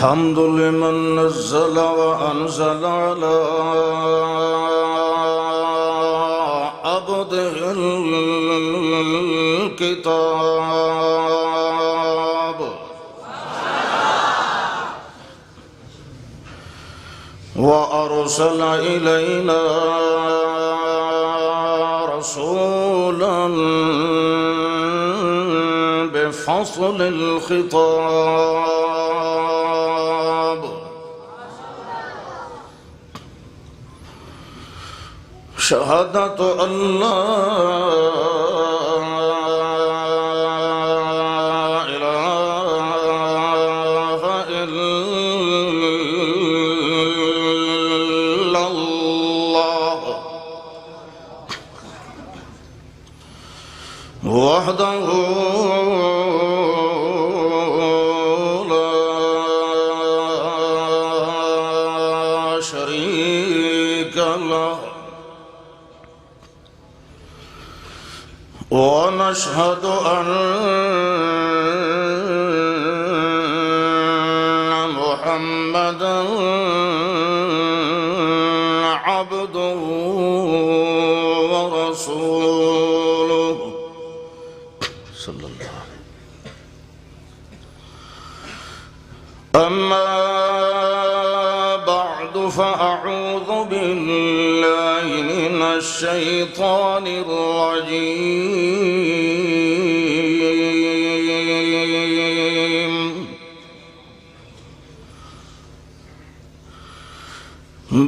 الحمد لمن نزل وأنزل على عبده الكتاب وأرسل إلينا رسولا بفصل الخطاب شهادة أن لا إله إلا الله وحده لا شريك له ونشهد أن محمدًا عبده ورسوله صلى الله عليه وسلم. أما بعد فأعوذ بالله من الشيطان الرجيم.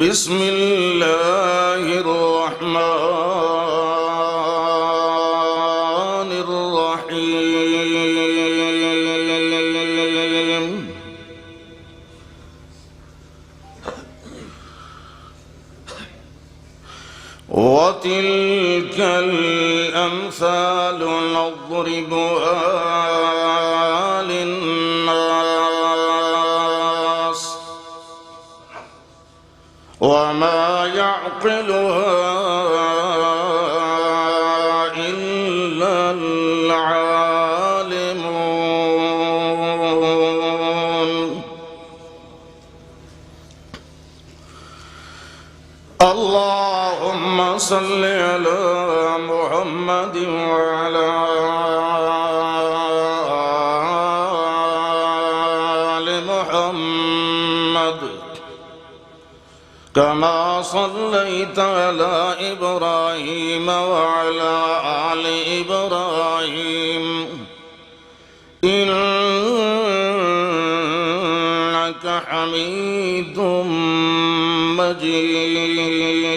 بسم الله الرحمن الرحيم. وتلك الأمثال نضربها للناس وما يعقلها إلا العالمون. اللهم صل على محمد وعلى آل محمد كما صليت على إبراهيم وعلى آل إبراهيم إنك حميد مجيد.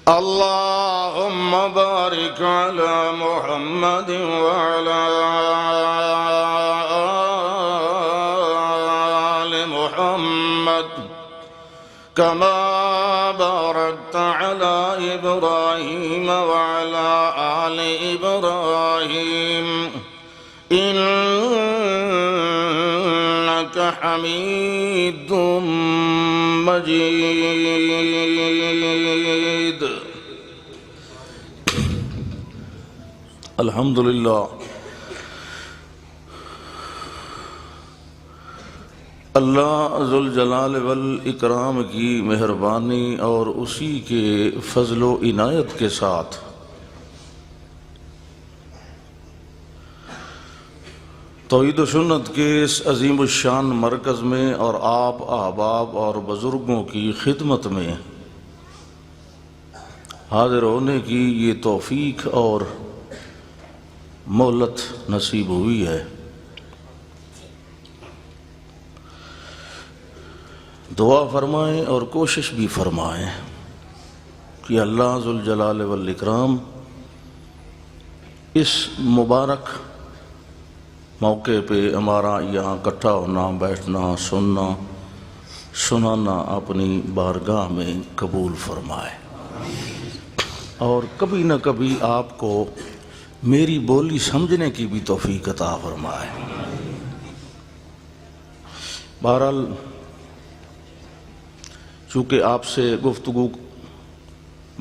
اللهم بارك على محمد وعلى آل محمد كما باركت على إبراهيم وعلى آل إبراهيم إنك حميد مجيد. الحمدللہ اللہ ذوالجلال والاکرام کی مہربانی اور اسی کے فضل و عنایت کے ساتھ توحید و سنت کے اس عظیم الشان مرکز میں اور آپ احباب اور بزرگوں کی خدمت میں حاضر ہونے کی یہ توفیق اور مہلت نصیب ہوئی ہے. دعا فرمائیں اور کوشش بھی فرمائیں کہ اللہ ذوالجلال والاکرام اس مبارک موقع پہ ہمارا یہاں اکٹھا ہونا، بیٹھنا، سننا، سنانا اپنی بارگاہ میں قبول فرمائے اور کبھی نہ کبھی آپ کو میری بولی سمجھنے کی بھی توفیق عطا فرمائے. بہرحال چونکہ آپ سے گفتگو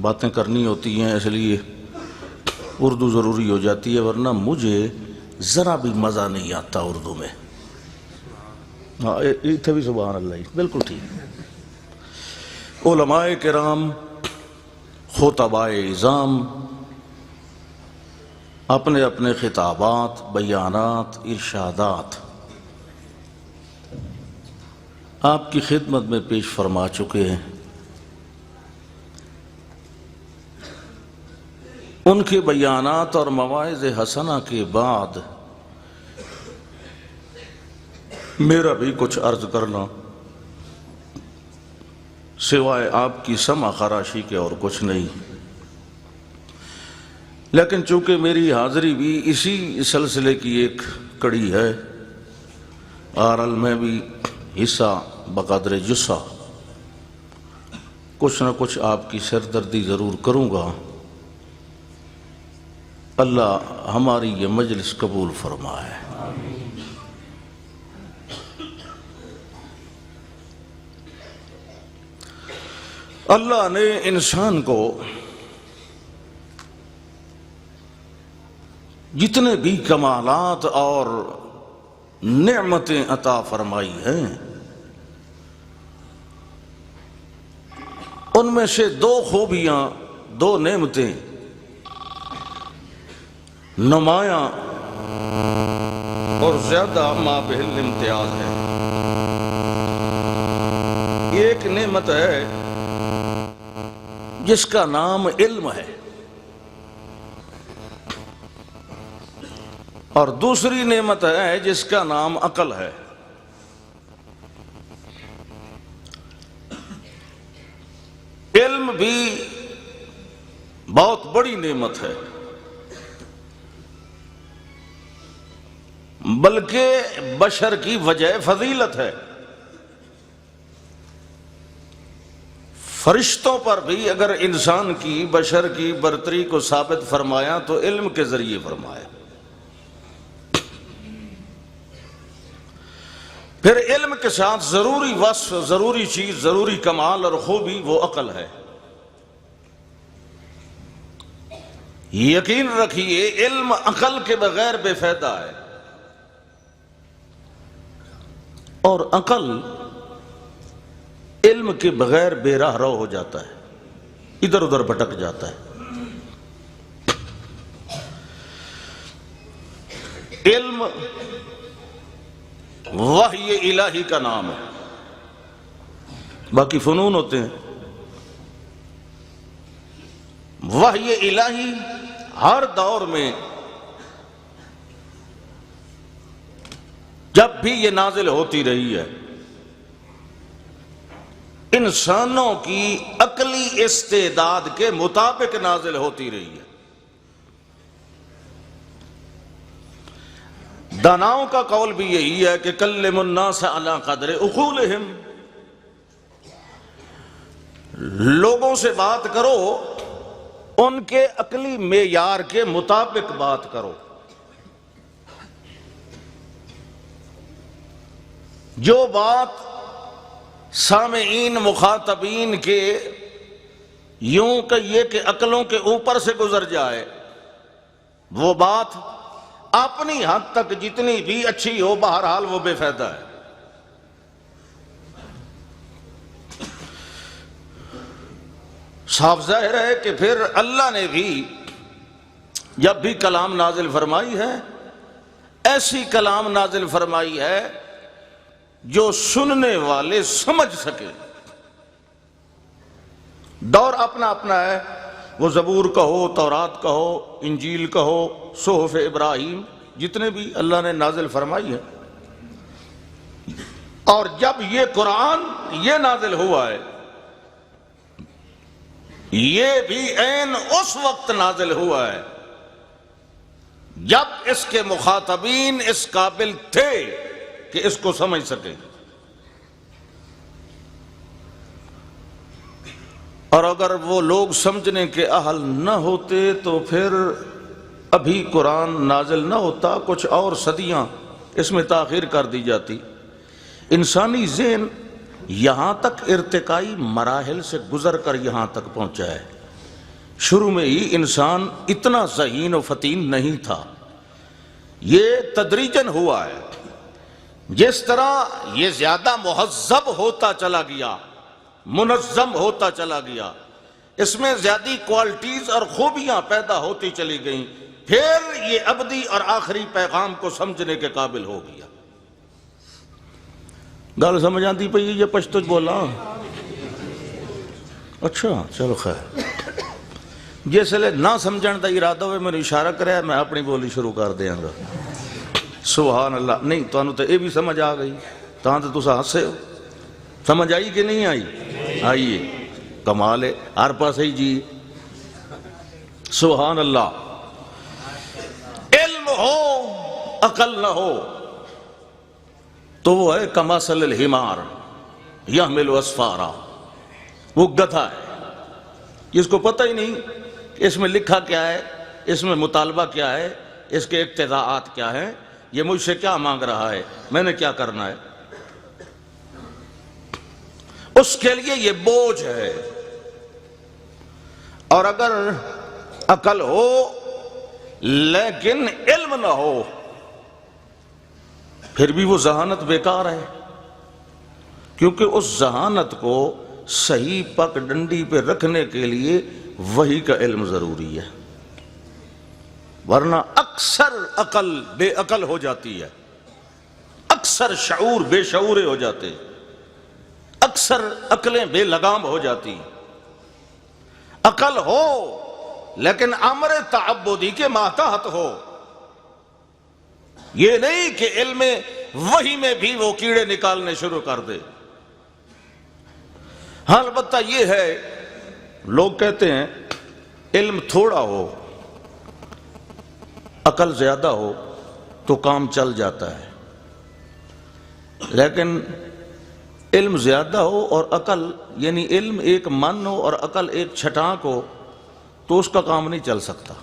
باتیں کرنی ہوتی ہیں اس لیے اردو ضروری ہو جاتی ہے، ورنہ مجھے ذرا بھی مزہ نہیں آتا اردو میں. ہاں اتنے بھی سبحان اللہ بالکل ٹھیک. علماء کرام خطباء اعظام اپنے اپنے خطابات، بیانات، ارشادات آپ کی خدمت میں پیش فرما چکے ہیں. ان کے بیانات اور مواعظ حسنہ کے بعد میرا بھی کچھ عرض کرنا سوائے آپ کی سمع خراشی کے اور کچھ نہیں. لیکن چونکہ میری حاضری بھی اسی سلسلے کی ایک کڑی ہے اور میں بھی حصہ بقدر جسہ کچھ نہ کچھ آپ کی سردردی ضرور کروں گا. اللہ ہماری یہ مجلس قبول فرمائے. اللہ نے انسان کو جتنے بھی کمالات اور نعمتیں عطا فرمائی ہیں ان میں سے دو خوبیاں، دو نعمتیں نمایاں اور زیادہ مابہ الامتیاز ہے. ایک نعمت ہے جس کا نام علم ہے اور دوسری نعمت ہے جس کا نام عقل ہے. علم بھی بہت بڑی نعمت ہے بلکہ بشر کی وجہ فضیلت ہے. فرشتوں پر بھی اگر انسان کی، بشر کی برتری کو ثابت فرمایا تو علم کے ذریعے فرمایا. پھر علم کے ساتھ ضروری وصف، ضروری چیز، ضروری کمال اور خوبی وہ عقل ہے. یقین رکھیے علم عقل کے بغیر بے فائدہ ہے اور عقل علم کے بغیر بے راہ رو ہو جاتا ہے، ادھر ادھر بھٹک جاتا ہے. علم وحی الہی کا نام ہے. باقی فنون ہوتے ہیں. وحی الہی ہر دور میں جب بھی یہ نازل ہوتی رہی ہے انسانوں کی عقلی استعداد کے مطابق نازل ہوتی رہی ہے. داناؤں کا قول بھی یہی ہے کہ کلم الناس علی قدر عقولہم، لوگوں سے بات کرو ان کے عقلی معیار کے مطابق بات کرو. جو بات سامعین مخاطبین کے یوں کہیے کہ عقلوں کے اوپر سے گزر جائے وہ بات اپنی حد تک جتنی بھی اچھی ہو بہرحال وہ بے فائدہ ہے. صاف ظاہر ہے کہ پھر اللہ نے بھی جب بھی کلام نازل فرمائی ہے ایسی کلام نازل فرمائی ہے جو سننے والے سمجھ سکے. دور اپنا اپنا ہے، وہ زبور کہو، تورات کہو، انجیل کہو، صحف ابراہیم، جتنے بھی اللہ نے نازل فرمائی ہے. اور جب یہ قرآن یہ نازل ہوا ہے یہ بھی عین اس وقت نازل ہوا ہے جب اس کے مخاطبین اس قابل تھے کہ اس کو سمجھ سکے. اور اگر وہ لوگ سمجھنے کے اہل نہ ہوتے تو پھر ابھی قرآن نازل نہ ہوتا، کچھ اور صدیاں اس میں تاخیر کر دی جاتی. انسانی ذہن یہاں تک ارتقائی مراحل سے گزر کر یہاں تک پہنچا ہے. شروع میں ہی انسان اتنا ذہین و فتین نہیں تھا، یہ تدریجاً ہوا ہے. جس طرح یہ زیادہ مہذب ہوتا چلا گیا، منظم ہوتا چلا گیا، اس میں زیادہ کوالٹیز اور خوبیاں پیدا ہوتی چلی گئیں، پھر یہ ابدی اور آخری پیغام کو سمجھنے کے قابل ہو گیا۔ گل سمجھ آتی پئی یہ پشتو بولا؟ اچھا چلو خیر، جس لئے نہ سمجھن دا ارادہ ہوئے میں اشارہ کرے میں اپنی بولی شروع کر دیاں گا۔ سبحان اللہ۔ نہیں تو انہوں تو یہ بھی سمجھ آ گئی، تاں تو تسا ہنسے ہو، سمجھ آئی کہ نہیں آئی؟ آئیے، کمال ہے، ہر پاس ہی جی۔ سبحان اللہ۔ علم ہو عقل نہ ہو تو وہ ہے کمثل الحمار یحمل اسفارا، وہ گدھا ہے، اس کو پتہ ہی نہیں کہ اس میں لکھا کیا ہے، اس میں مطالبہ کیا ہے، اس کے اقتضاءات کیا ہیں، یہ مجھ سے کیا مانگ رہا ہے، میں نے کیا کرنا ہے۔ اس کے لیے یہ بوجھ ہے۔ اور اگر عقل ہو لیکن علم نہ ہو پھر بھی وہ ذہانت بیکار ہے، کیونکہ اس ذہانت کو صحیح پک ڈنڈی پہ رکھنے کے لیے وحی کا علم ضروری ہے، ورنہ اکثر عقل بے عقل ہو جاتی ہے، اکثر شعور بے شعورے ہو جاتے، اکثر عقلیں بے لگام ہو جاتی۔ عقل ہو لیکن امر تعبدی کے ماتحت ہو، یہ نہیں کہ علم وحی میں بھی وہ کیڑے نکالنے شروع کر دے۔ ہاں البتہ یہ ہے، لوگ کہتے ہیں علم تھوڑا ہو عقل زیادہ ہو تو کام چل جاتا ہے، لیکن علم زیادہ ہو اور عقل، یعنی علم ایک من ہو اور عقل ایک چھٹانک ہو تو اس کا کام نہیں چل سکتا۔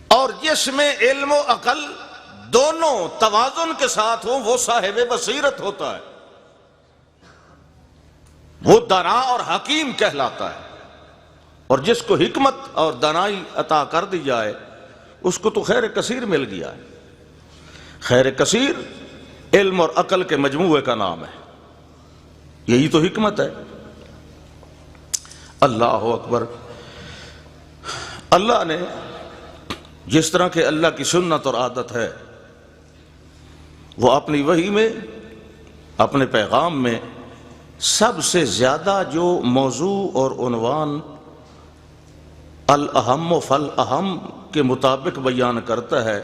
اور جس میں علم و عقل دونوں توازن کے ساتھ ہوں وہ صاحب بصیرت ہوتا ہے، وہ دانا اور حکیم کہلاتا ہے۔ اور جس کو حکمت اور دانائی عطا کر دی جائے اس کو تو خیر کثیر مل گیا ہے۔ خیر کثیر علم اور عقل کے مجموعے کا نام ہے، یہی تو حکمت ہے۔ اللہ اکبر۔ اللہ نے جس طرح کہ اللہ کی سنت اور عادت ہے، وہ اپنی وحی میں، اپنے پیغام میں سب سے زیادہ جو موضوع اور عنوان الاہم فالاہم کے مطابق بیان کرتا ہے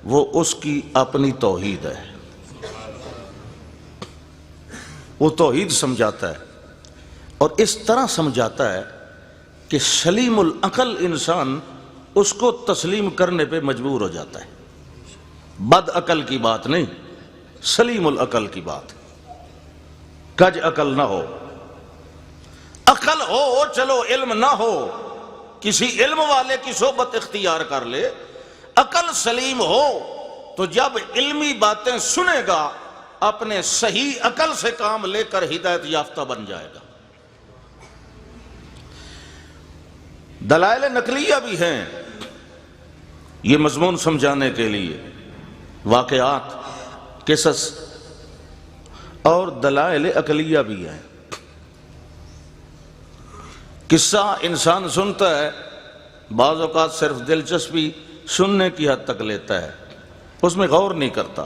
وہ اس کی اپنی توحید ہے۔ وہ توحید سمجھاتا ہے اور اس طرح سمجھاتا ہے کہ سلیم العقل انسان اس کو تسلیم کرنے پہ مجبور ہو جاتا ہے۔ بد عقل کی بات نہیں، سلیم العقل کی بات۔ کج عقل نہ ہو، عقل ہو چلو علم نہ ہو، کسی علم والے کی صحبت اختیار کر لے، عقل سلیم ہو تو جب علمی باتیں سنے گا اپنے صحیح عقل سے کام لے کر ہدایت یافتہ بن جائے گا۔ دلائل نقلیہ بھی ہیں یہ مضمون سمجھانے کے لیے، واقعات، قصص اور دلائل عقلیہ بھی ہیں۔ قصہ انسان سنتا ہے، بعض اوقات صرف دلچسپی سننے کی حد تک لیتا ہے، اس میں غور نہیں کرتا،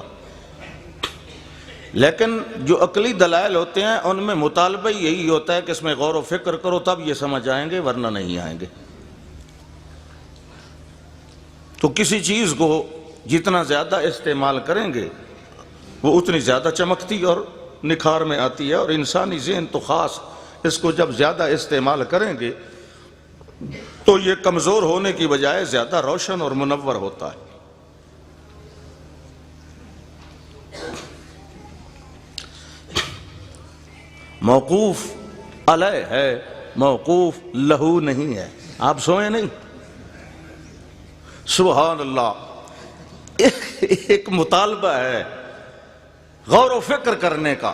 لیکن جو عقلی دلائل ہوتے ہیں ان میں مطالبہ یہی ہوتا ہے کہ اس میں غور و فکر کرو تب یہ سمجھ آئیں گے، ورنہ نہیں آئیں گے۔ تو کسی چیز کو جتنا زیادہ استعمال کریں گے وہ اتنی زیادہ چمکتی اور نکھار میں آتی ہے، اور انسانی ذہن تو خاص اس کو جب زیادہ استعمال کریں گے تو یہ کمزور ہونے کی بجائے زیادہ روشن اور منور ہوتا ہے۔ موقوف علیہ ہے، موقوف لہو نہیں ہے۔ آپ سوئیں نہیں؟ سبحان اللہ۔ ایک مطالبہ ہے غور و فکر کرنے کا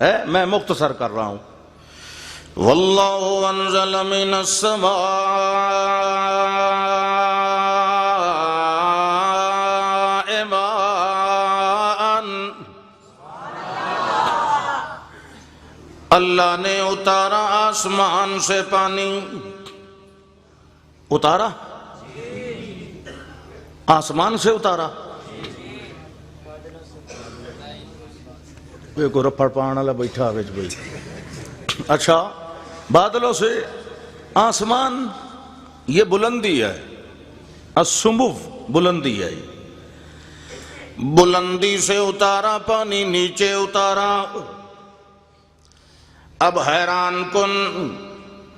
ہے، میں مختصر کر رہا ہوں۔ واللہ انزل من السماء ماء اللہ نے اتارا آسمان سے پانی. اتارا آسمان سے اتارا. کو رپڑ پان والا بیٹھا بچ بھائی. اچھا بادلوں سے آسمان یہ بلندی ہے. السمو بلندی ہے. بلندی سے اتارا پانی نیچے اتارا. اب حیران کن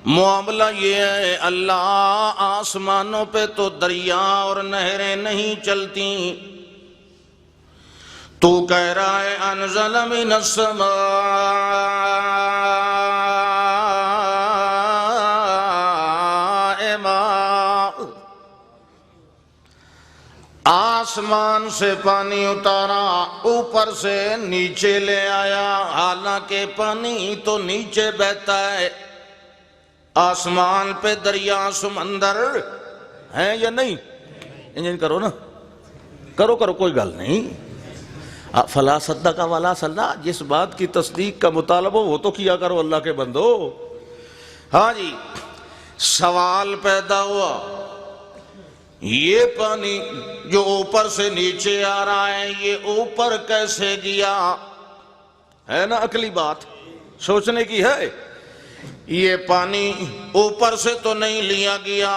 معاملہ یہ ہے اللہ آسمانوں پہ تو دریا اور نہریں نہیں چلتی. تو کہہ رہا ہے انزل من السماء ماء. آسمان سے پانی اتارا اوپر سے نیچے لے آیا. حالانکہ پانی تو نیچے بہتا ہے. آسمان پہ دریا سمندر ہیں یا نہیں؟ انجن کرو نا, کرو کوئی گل نہیں. فلا صدق ولا صلی. جس بات کی تصدیق کا مطالبہ وہ تو کیا کرو اللہ کے بندو. ہاں جی سوال پیدا ہوا یہ پانی جو اوپر سے نیچے آ رہا ہے یہ اوپر کیسے گیا؟ ہے نا عقلی بات سوچنے کی ہے. یہ پانی اوپر سے تو نہیں لیا گیا,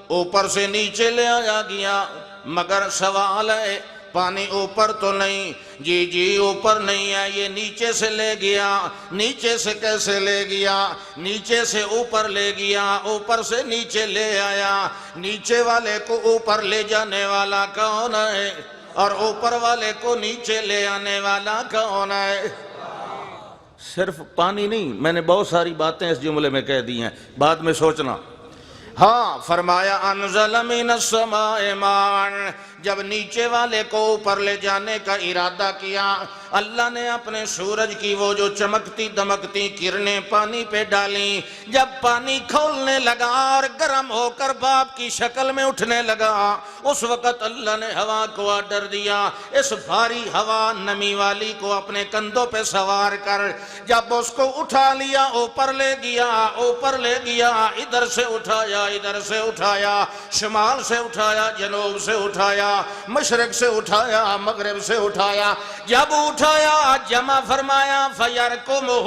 اوپر سے نیچے لے آیا گیا. مگر سوال ہے پانی اوپر تو نہیں. جی اوپر نہیں ہے, یہ نیچے سے لے گیا. نیچے سے کیسے لے گیا؟ نیچے سے اوپر لے گیا, اوپر سے نیچے لے آیا. نیچے والے کو اوپر لے جانے والا کون ہے اور اوپر والے کو نیچے لے آنے والا کون ہے؟ صرف پانی نہیں, میں نے بہت ساری باتیں اس جملے میں کہہ دی ہیں, بعد میں سوچنا. ہاں فرمایا انزل من السماء ماء. جب نیچے والے کو اوپر لے جانے کا ارادہ کیا اللہ نے اپنے سورج کی وہ جو چمکتی دمکتی کرنیں پانی پہ ڈالیں. جب پانی کھولنے لگا اور گرم ہو کر باپ کی شکل میں اٹھنے لگا اس وقت اللہ نے ہوا کو آرڈر دیا اس بھاری ہوا نمی والی کو اپنے کندھوں پہ سوار کر جب اس کو اٹھا لیا اوپر لے گیا. اوپر لے گیا ادھر سے اٹھایا ادھر سے اٹھایا, شمال سے اٹھایا جنوب سے اٹھایا, مشرق سے اٹھایا مغرب سے اٹھایا. جب اٹھایا جمع فرمایا فَيَرْكُمُهُ.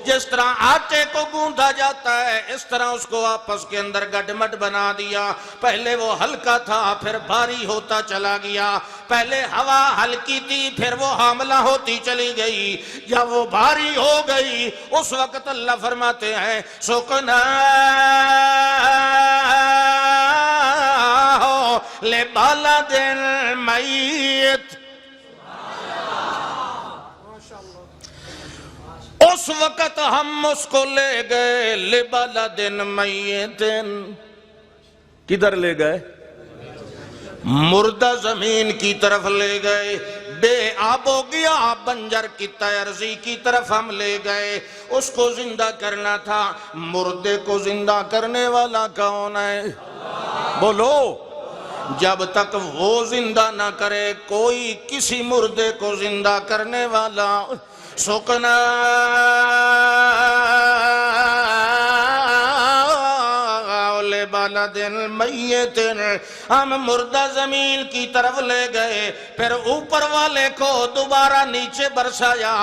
جس طرح آٹے کو گوندا جاتا ہے اس طرح اس کو آپس کے اندر گڈمڈ بنا دیا. پہلے وہ ہلکا تھا پھر بھاری ہوتا چلا گیا. پہلے ہوا ہلکی تھی پھر وہ حاملہ ہوتی چلی گئی. جب وہ بھاری ہو گئی اس وقت اللہ فرماتے ہیں سکنا لِبَلَدٍ مَيِّتٍ. اس وقت ہم اس کو لے گئے لِبَلَدٍ مَيِّتٍ. کدھر لے گئے؟ مردہ زمین کی طرف لے گئے. بے آب ہو گیا بنجر کی تیرزی کی طرف ہم لے گئے. اس کو زندہ کرنا تھا. مردے کو زندہ کرنے والا کون ہے؟ بولو. جب تک وہ زندہ نہ کرے کوئی کسی مردے کو زندہ کرنے والا. سکنا لِبَلَدٍ مَيِّتٍ. ہم مردہ زمین کی طرف لے گئے پھر اوپر والے کو دوبارہ نیچے برسایا.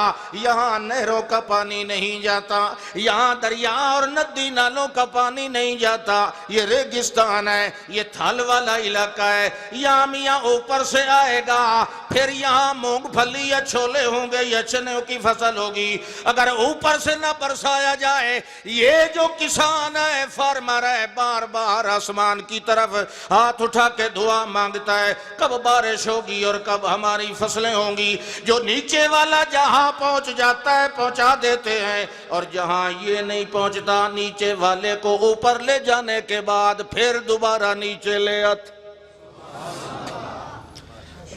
یہاں نہروں کا پانی نہیں جاتا, یہاں دریا اور ندی نالوں کا پانی نہیں جاتا. یہ ریگستان ہے, یہ تھل والا علاقہ ہے. یہاں میاں اوپر سے آئے گا پھر یہاں مونگ پھلی یا چھولے ہوں گے یا چنوں کی فصل ہوگی. اگر اوپر سے نہ برسایا جائے یہ جو کسان ہے فارمر ہے بار بار آسمان کی طرف ہاتھ اٹھا کے دعا مانگتا ہے کب بارش ہوگی اور کب ہماری فصلیں ہوں گی. جو نیچے والا جہاں پہنچ جاتا ہے پہنچا دیتے ہیں, اور جہاں یہ نہیں پہنچتا نیچے والے کو اوپر لے جانے کے بعد پھر دوبارہ نیچے لے آتے.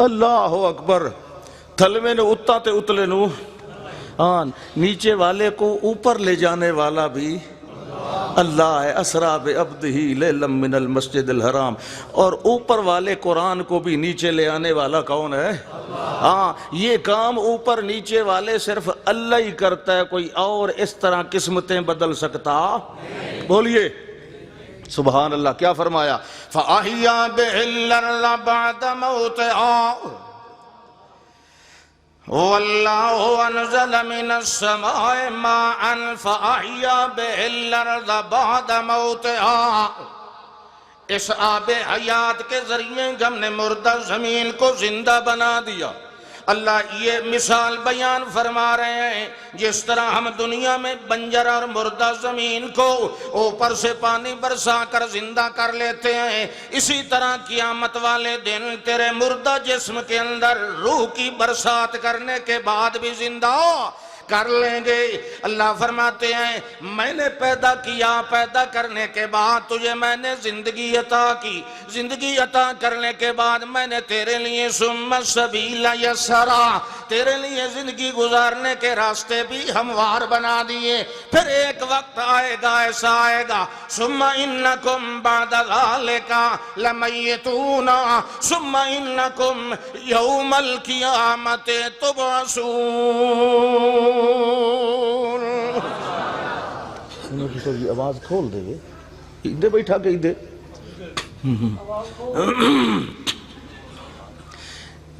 اللہ اکبر. تھلوے نے اتا تے اتلے نو نیچے والے کو اوپر لے جانے والا بھی اللہ اسرا بعبدہ لیلا من المسجد الحرام. اور اوپر والے قرآن کو بھی نیچے لے آنے والا کون ہے؟ ہاں، یہ کام اوپر نیچے والے صرف اللہ ہی کرتا ہے، کوئی اور اس طرح قسمتیں بدل سکتا؟ بولیے سبحان اللہ. کیا فرمایا؟ فَأَحْيَا بِهِ الْأَرْضَ بَعْدَ مَوْتِهَا وَاللَّهُ أَنزَلَ مِنَ السَّمَاءِ مَاءً فَأَحْيَا بِهِ الْأَرْضَ بَعْدَ مَوْتِهَا. اس آب حیات کے ذریعے ہم نے مردہ زمین کو زندہ بنا دیا. اللہ یہ مثال بیان فرما رہے ہیں، جس طرح ہم دنیا میں بنجر اور مردہ زمین کو اوپر سے پانی برسا کر زندہ کر لیتے ہیں، اسی طرح قیامت والے دن تیرے مردہ جسم کے اندر روح کی برسات کرنے کے بعد بھی زندہ کر لیں گے. اللہ فرماتے ہیں میں نے پیدا کیا، پیدا کرنے کے بعد تجھے میں نے زندگی عطا کی، زندگی عطا کرنے کے بعد میں نے تیرے لیے ثم السبیل یسرا، تیرے لیے زندگی گزارنے کے راستے بھی ہموار بنا دیے. پھر ایک وقت آئے گا، ایسا آئے گا ثم انکم بعد ذالک لمیتون ثم انکم یوم القیامت تبعثون. آواز کھول دے ادھر بیٹھا کے ادھر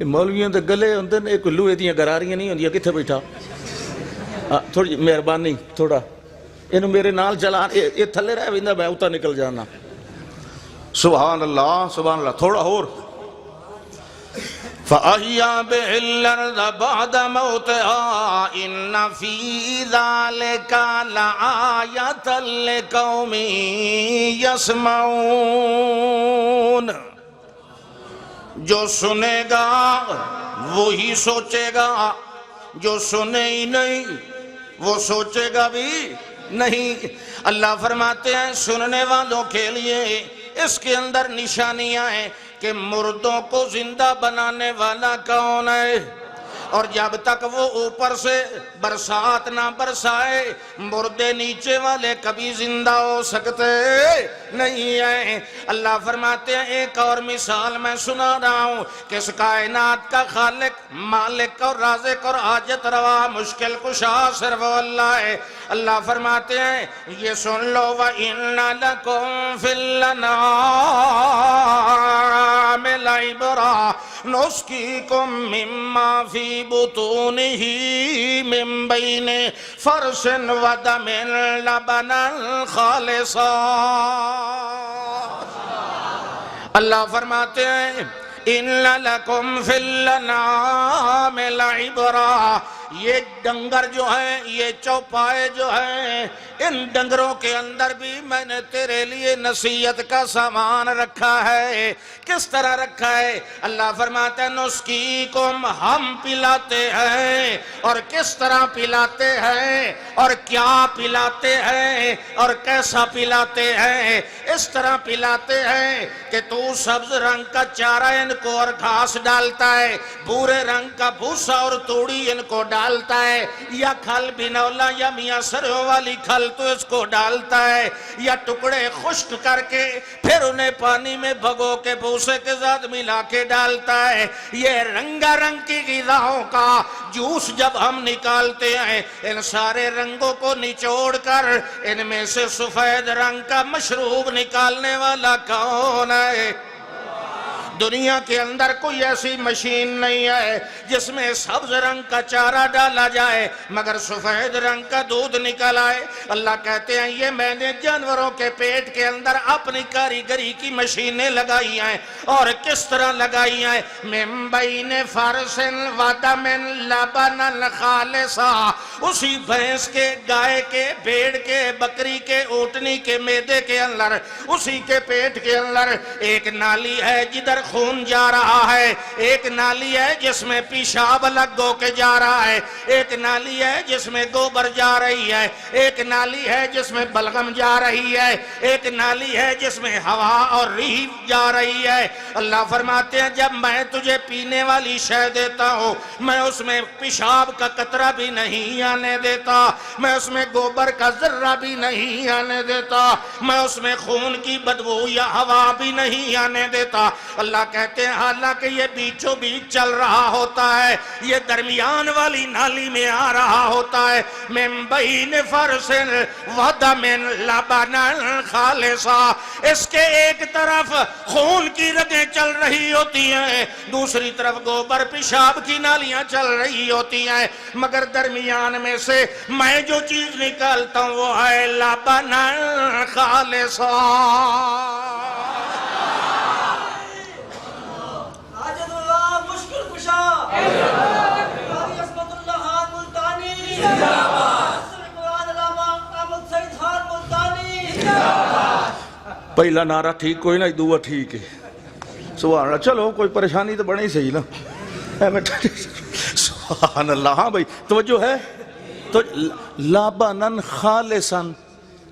مولویوں دے گلے ہوندے نے، کوئی لوہے دیاں گراریاں نہیں ہوندیاں. کتھے بیٹھا؟ تھوڑی مہربانی تھوڑا اینو میرے نال چلا، یہ تھلے رہ ویندا، میں اوتا نکل جانا. سبحان اللہ سبحان اللہ. تھوڑا اور فَأَحْيَا بِهِ الْأَرْضَ بَعْدَ مَوْتِهَا إِنَّ فِي ذَلِكَ لَآيَةً لِقَوْمٍ يَسْمَعُونَ. جو سنے گا وہی سوچے گا، جو سنے ہی نہیں وہ سوچے گا بھی نہیں. اللہ فرماتے ہیں سننے والوں کے لیے اس کے اندر نشانیاں ہیں کہ مردوں کو زندہ بنانے والا کون ہے، اور جب تک وہ اوپر سے برسات نہ برسائے مردے نیچے والے کبھی زندہ ہو سکتے نہیں ہیں. اللہ فرماتے ہیں ایک اور مثال میں سنا رہا ہوں کہ اس کائنات کا خالق، مالک اور رازق اور حاجت روا مشکل کشا صرف اللہ ہے. اللہ فرماتے ہیں یہ سن لو وَإِنَّ لَكُمْ فِي الْأَنْعَامِ لَعِبْرَةً نُسْقِيكُم مِّمَّا فِي بُطُونِهِ مِن بَيْنِ فَرْثٍ وَدَمٍ لَبَنًا خَالِصًا. اللہ فرماتے ہیں إِنَّ لَكُمْ فِي الْأَنْعَامِ لَعِبْرَةً. یہ ڈنگر جو ہیں، یہ چوپائے جو ہیں، ان ڈنگروں کے اندر بھی میں نے تیرے لیے نصیحت کا سامان رکھا ہے. کس طرح رکھا ہے؟ اللہ فرماتا ہے نسقیکم، ہم پلاتے ہیں. اور کس طرح پلاتے ہیں اور کیا پلاتے ہیں اور کیسا پلاتے ہیں؟ اس طرح پلاتے ہیں کہ تو سبز رنگ کا چارہ ان کو اور گھاس ڈالتا ہے، بھورے رنگ کا بھوسا اور توڑی ان کو ڈالتا ہے، یا کھل بنولا یا میاں سروں والی کھل تو اس کو ڈالتا ہے، یا ٹکڑے خشک کر کے پھر انہیں پانی میں بھگو کے بھوسے کے ساتھ ملا کے ڈالتا ہے. یہ رنگا رنگ کی غذاؤں کا جوس جب ہم نکالتے ہیں، ان سارے رنگوں کو نچوڑ کر ان میں سے سفید رنگ کا مشروب نکالنے والا کون ہے؟ دنیا کے اندر کوئی ایسی مشین نہیں ہے جس میں سبز رنگ کا چارہ ڈالا جائے مگر سفید رنگ کا دودھ نکل آئے. اللہ کہتے ہیں یہ میں نے جانوروں کے پیٹ کے اندر اپنی کاریگری کی مشینیں لگائی ہیں. اور کس طرح لگائی ہیں؟ من بین فرث ودم لبنا خالصا. اسی بھینس کے، گائے کے، بھیڑ کے، بکری کے، اونٹنی کے میدے کے اندر، اسی کے پیٹ کے اندر ایک نالی ہے جدھر خون جا رہا ہے، ایک نالی ہے جس میں پیشاب الگ ہو کے جا رہا ہے، ایک نالی ہے جس میں گوبر جا رہی ہے، ایک نالی ہے جس میں بلغم جا رہی ہے، ایک نالی ہے جس میں ہوا اور ریح جا رہی ہے۔ اللہ فرماتے ہیں جب میں تجھے پینے والی شے دیتا ہوں میں اس میں پیشاب کا قطرہ بھی نہیں آنے دیتا، میں اس میں گوبر کا ذرہ بھی نہیں آنے دیتا، میں اس میں خون کی بدبو یا ہوا بھی نہیں آنے دیتا۔ اللہ کہتے ہیں حالانکہ یہ بیچوں بیچ چل رہا ہوتا ہے، یہ درمیان والی نالی میں آ رہا ہوتا ہے، من بین فرس ودم لبنا خالصا، اس کے ایک طرف خون کی رگیں چل رہی ہوتی ہیں، دوسری طرف گوبر پیشاب کی نالیاں چل رہی ہوتی ہیں، مگر درمیان میں سے میں جو چیز نکالتا ہوں وہ ہے لبنا خالصا۔ حاجت اللہ مشکل کشا قاضی عصمت اللہ خان ملتانی قرآن علامہ احمد سعید خان ملتانی۔ پہلا نعرہ ٹھیک کوئی نہ دعا ٹھیک ہے، سبحان اللہ۔ چلو کوئی پریشانی تو بڑی صحیح نا، سبحان اللہ۔ ہاں بھائی توجہ ہے تو لبنن خالصاً،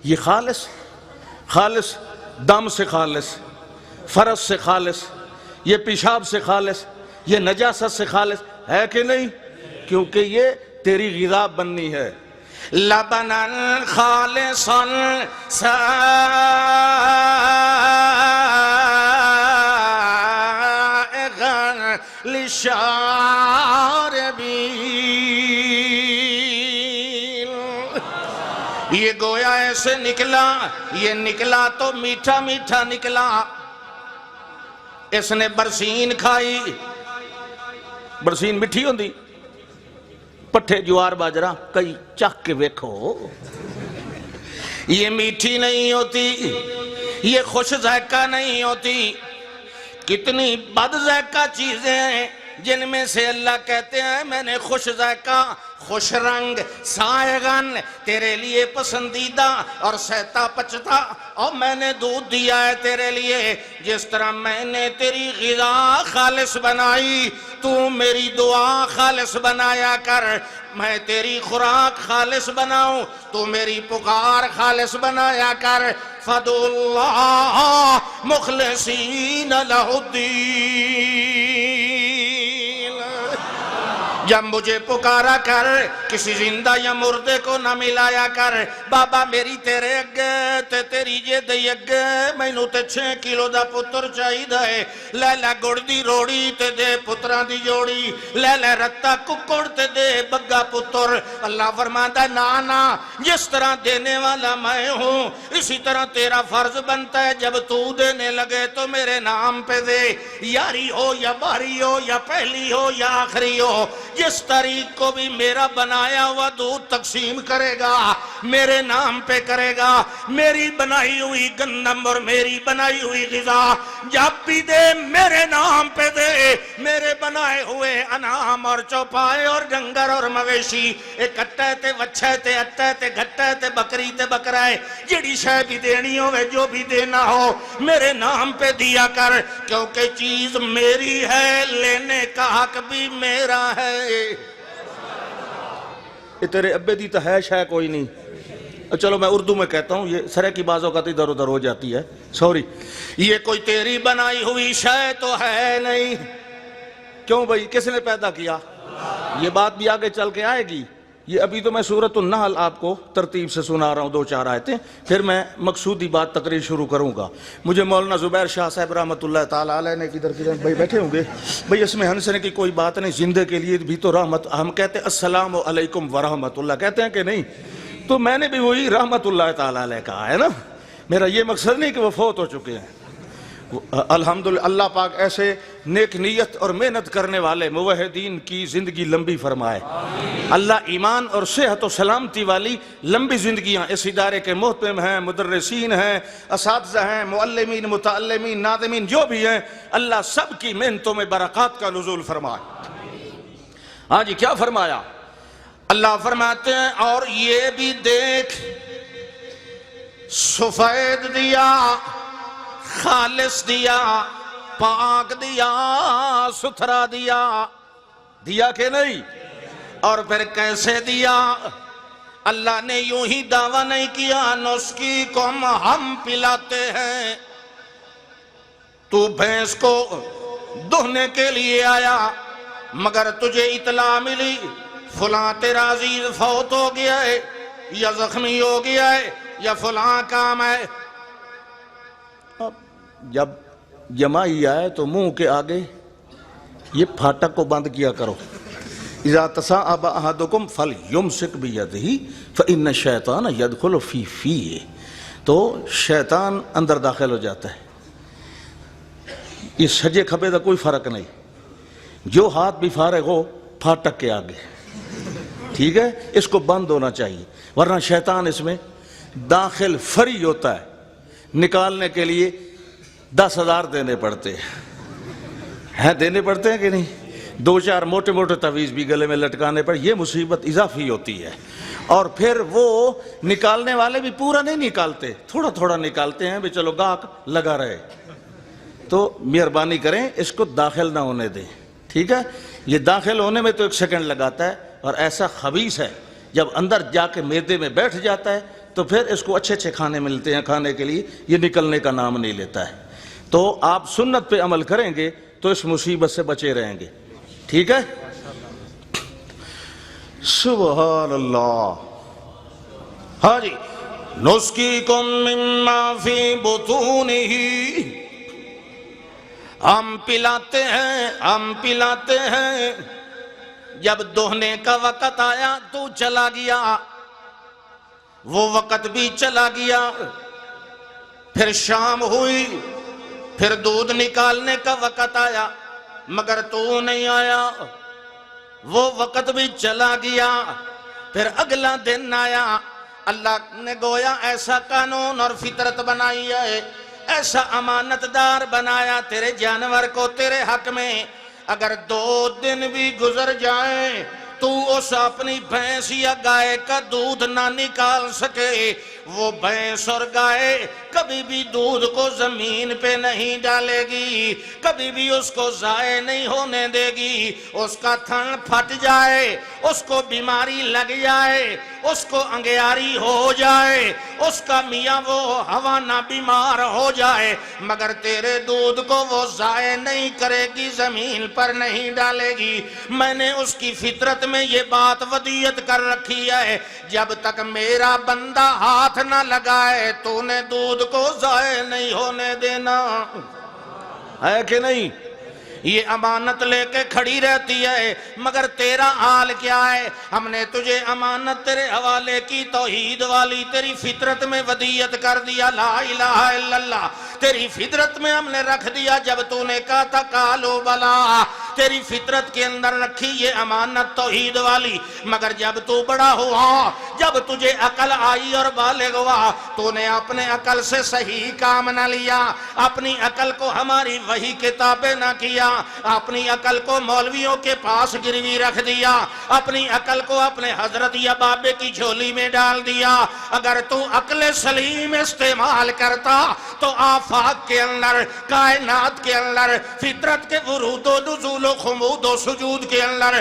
یہ خالص، خالص دم سے خالص، فرض سے خالص، یہ پیشاب سے خالص، یہ نجاست سے خالص ہے کہ نہیں؟ کیونکہ یہ تیری غذا بننی ہے۔ لبنن خالصاً سائغاً للشاربین، یہ گویا ایسے نکلا، یہ نکلا تو میٹھا میٹھا نکلا۔ اس نے برسین کھائی، برسین مٹھی ہوندی، پٹھے جوار باجرہ کئی چکھ کے ویکھو، یہ میٹھی نہیں ہوتی، یہ خوش ذائقہ نہیں ہوتی۔ کتنی بد ذائقہ چیزیں ہیں جن میں سے اللہ کہتے ہیں میں نے خوش ذائقہ، خوش رنگ، سائغن تیرے لیے پسندیدہ اور سہتا پچتا، اور میں نے دودھ دیا ہے تیرے لیے۔ جس طرح میں نے تیری غذا خالص بنائی، تو میری دعا خالص بنایا کر، میں تیری خوراک خالص بناؤں، تو میری پکار خالص بنایا کر۔ فَدُعُوا اللَّهَ مُخْلِصِينَ لَهُ الدِّينَ، جب مجھے پکارا کر کسی زندہ یا مردے کو نہ ملایا کر۔ بابا میری تیرے اگے تے تیری جے دے اگے مینوں تے 6 کلو دا پتر چاہیدا ہے، لے لے گڑ دی روڑی تے دے پتراں دی جوڑی، لے لے رتا ککڑ تے دے بگا پتر۔ اللہ فرماتا ہے نا نا، جس طرح دینے والا میں ہوں اسی طرح تیرا فرض بنتا ہے جب تو دینے لگے تو میرے نام پہ دے، یاری ہو یا باری ہو یا پہلی ہو یا آخری ہو، جس طریق کو بھی میرا بنایا ہوا دودھ تقسیم کرے گا میرے نام پہ کرے گا۔ میری بنائی ہوئی گندم اور میری بنائی ہوئی غذا جب بھی دے میرے نام پہ دے۔ میرے بنائے ہوئے انعام اور چوپائے اور ڈنگر اور مویشی اکٹھے تے وچھے تے اٹھے تے گھٹے تے بکری تے بکرائے، جڑی شے بھی دینی ہوئے جو بھی دینا ہو میرے نام پہ دیا کر، کیونکہ چیز میری ہے، لینے کا حق بھی میرا ہے۔ یہ تیرے ابے دی تو ہے شے کوئی نہیں۔ چلو میں اردو میں کہتا ہوں، یہ سرے کی بازوں کا ادھر ادھر ہو جاتی ہے، سوری۔ یہ کوئی تیری بنائی ہوئی شے تو ہے نہیں۔ کیوں بھائی؟ کس نے پیدا کیا؟ یہ بات بھی آگے چل کے آئے گی۔ یہ ابھی تو میں سورۃ النحل آپ کو ترتیب سے سنا رہا ہوں 2-4 آیتیں، پھر میں مقصودی بات تقریر شروع کروں گا۔ مجھے مولانا زبیر شاہ صاحب رحمۃ اللہ تعالیٰ علیہ نے کدھر بھائی بیٹھے ہوں گے، بھائی اس میں ہنسنے کی کوئی بات نہیں، زندے کے لیے بھی تو رحمت، ہم کہتے ہیں السلام علیکم ورحمۃ اللہ، کہتے ہیں کہ نہیں؟ تو میں نے بھی وہی رحمۃ اللہ تعالیٰ علیہ کہا ہے نا، میرا یہ مقصد نہیں کہ وہ فوت ہو چکے ہیں۔ الحمدللہ اللہ پاک ایسے نیک نیت اور محنت کرنے والے موحدین کی زندگی لمبی فرمائے۔ اللہ ایمان اور صحت و سلامتی والی لمبی زندگیاں اس ادارے کے محتم ہیں، مدرسین ہیں، اساتذہ ہیں، معلمین، متعلمین، ناظمین جو بھی ہیں، اللہ سب کی محنتوں میں برکات کا نزول فرمائے۔ ہاں جی کیا فرمایا؟ اللہ فرماتے ہیں اور یہ بھی دیکھ سفید دیا، خالص دیا، پاک دیا، ستھرا دیا، دیا کہ نہیں؟ اور پھر کیسے دیا؟ اللہ نے یوں ہی دعویٰ نہیں کیا نسقیکم ہم پلاتے ہیں، تو بھینس کو دہنے کے لیے آیا مگر تجھے اطلاع ملی فلاں تیرا عزیز فوت ہو گیا ہے یا زخمی ہو گیا ہے یا فلاں کام ہے، جب جمائی آئے تو منہ کے آگے یہ پھاٹک کو بند کیا کرو، اذا تصاعب احدکم فلیمسک بیدہ فإن الشیطان یدخل فی فیہ، تو شیطان اندر داخل ہو جاتا ہے۔ یہ سجے کھبے دا کوئی فرق نہیں، جو ہاتھ بھی فارغ ہو پھاٹک کے آگے، ٹھیک ہے، اس کو بند ہونا چاہیے، ورنہ شیطان اس میں داخل فری ہوتا ہے، نکالنے کے لیے 10,000 دینے پڑتے ہیں، دینے پڑتے ہیں کہ نہیں؟ 2-4 موٹے موٹے تعویذ بھی گلے میں لٹکانے پر یہ مصیبت اضافی ہوتی ہے، اور پھر وہ نکالنے والے بھی پورا نہیں نکالتے، تھوڑا تھوڑا نکالتے ہیں بھی چلو گاہک لگا رہے، تو مہربانی کریں اس کو داخل نہ ہونے دیں، ٹھیک ہے؟ یہ داخل ہونے میں تو 1 سیکنڈ لگاتا ہے، اور ایسا خبیث ہے جب اندر جا کے معدے میں بیٹھ جاتا ہے تو پھر اس کو اچھے اچھے کھانے ملتے ہیں کھانے کے لیے، یہ نکلنے کا نام نہیں لیتا ہے۔ تو آپ سنت پہ عمل کریں گے تو اس مصیبت سے بچے رہیں گے، ٹھیک ہے؟ سبحان اللہ۔ ہاں جی، نسقیکم مما فی بطونہ، ہم پلاتے ہیں، ہم پلاتے ہیں۔ جب دہنے کا وقت آیا تو چلا گیا، وہ وقت بھی چلا گیا، پھر شام ہوئی، پھر دودھ نکالنے کا وقت آیا مگر تو نہیں آیا، وہ وقت بھی چلا گیا، پھر اگلا دن آیا۔ اللہ نے گویا ایسا قانون اور فطرت بنائی ہے، ایسا امانت دار بنایا تیرے جانور کو تیرے حق میں، اگر 2 دن بھی گزر جائیں تو اس اپنی بھینس یا گائے کا دودھ نہ نکال سکے، وہ بھینس اور گائے کبھی بھی دودھ کو زمین پہ نہیں ڈالے گی، کبھی بھی اس کو ضائع نہیں ہونے دے گی، اس کا تھن پھٹ جائے، اس کو بیماری لگ جائے، اس کو انگیاری ہو جائے، اس کا میاں وہ حوانہ بیمار ہو جائے، مگر تیرے دودھ کو وہ ضائع نہیں کرے گی، زمین پر نہیں ڈالے گی۔ میں نے اس کی فطرت میں یہ بات ودیت کر رکھی ہے، جب تک میرا بندہ ہاتھ نہ لگائے تو نے دودھ کو ضائع نہیں ہونے دینا، ہے کہ نہیں؟ یہ امانت لے کے کھڑی رہتی ہے، مگر تیرا حال کیا ہے؟ ہم نے تجھے امانت تیرے حوالے کی، توحید والی تیری فطرت میں ودیت کر دیا، لا الہ الا اللہ تیری فطرت میں ہم نے رکھ دیا، جب تو نے کہا تھا قالوا بلا، تیری فطرت کے اندر رکھی یہ امانت توحید والی، مگر جب تو بڑا ہوا، جب تجھے عقل آئی اور بالغ ہوا، تو نے اپنے عقل سے صحیح کام نہ لیا، اپنی عقل کو ہماری وحی کتابیں نہ کیا، اپنی عقل کو مولویوں کے پاس گروی رکھ دیا، اپنی عقل کو اپنے حضرت یا بابے کی جھولی میں ڈال دیا۔ اگر تو عقل سلیم استعمال کرتا تو آفاق کے اندر، کائنات کے اندر، فطرت کے ورود و نزول و خمود و سجود کے اندر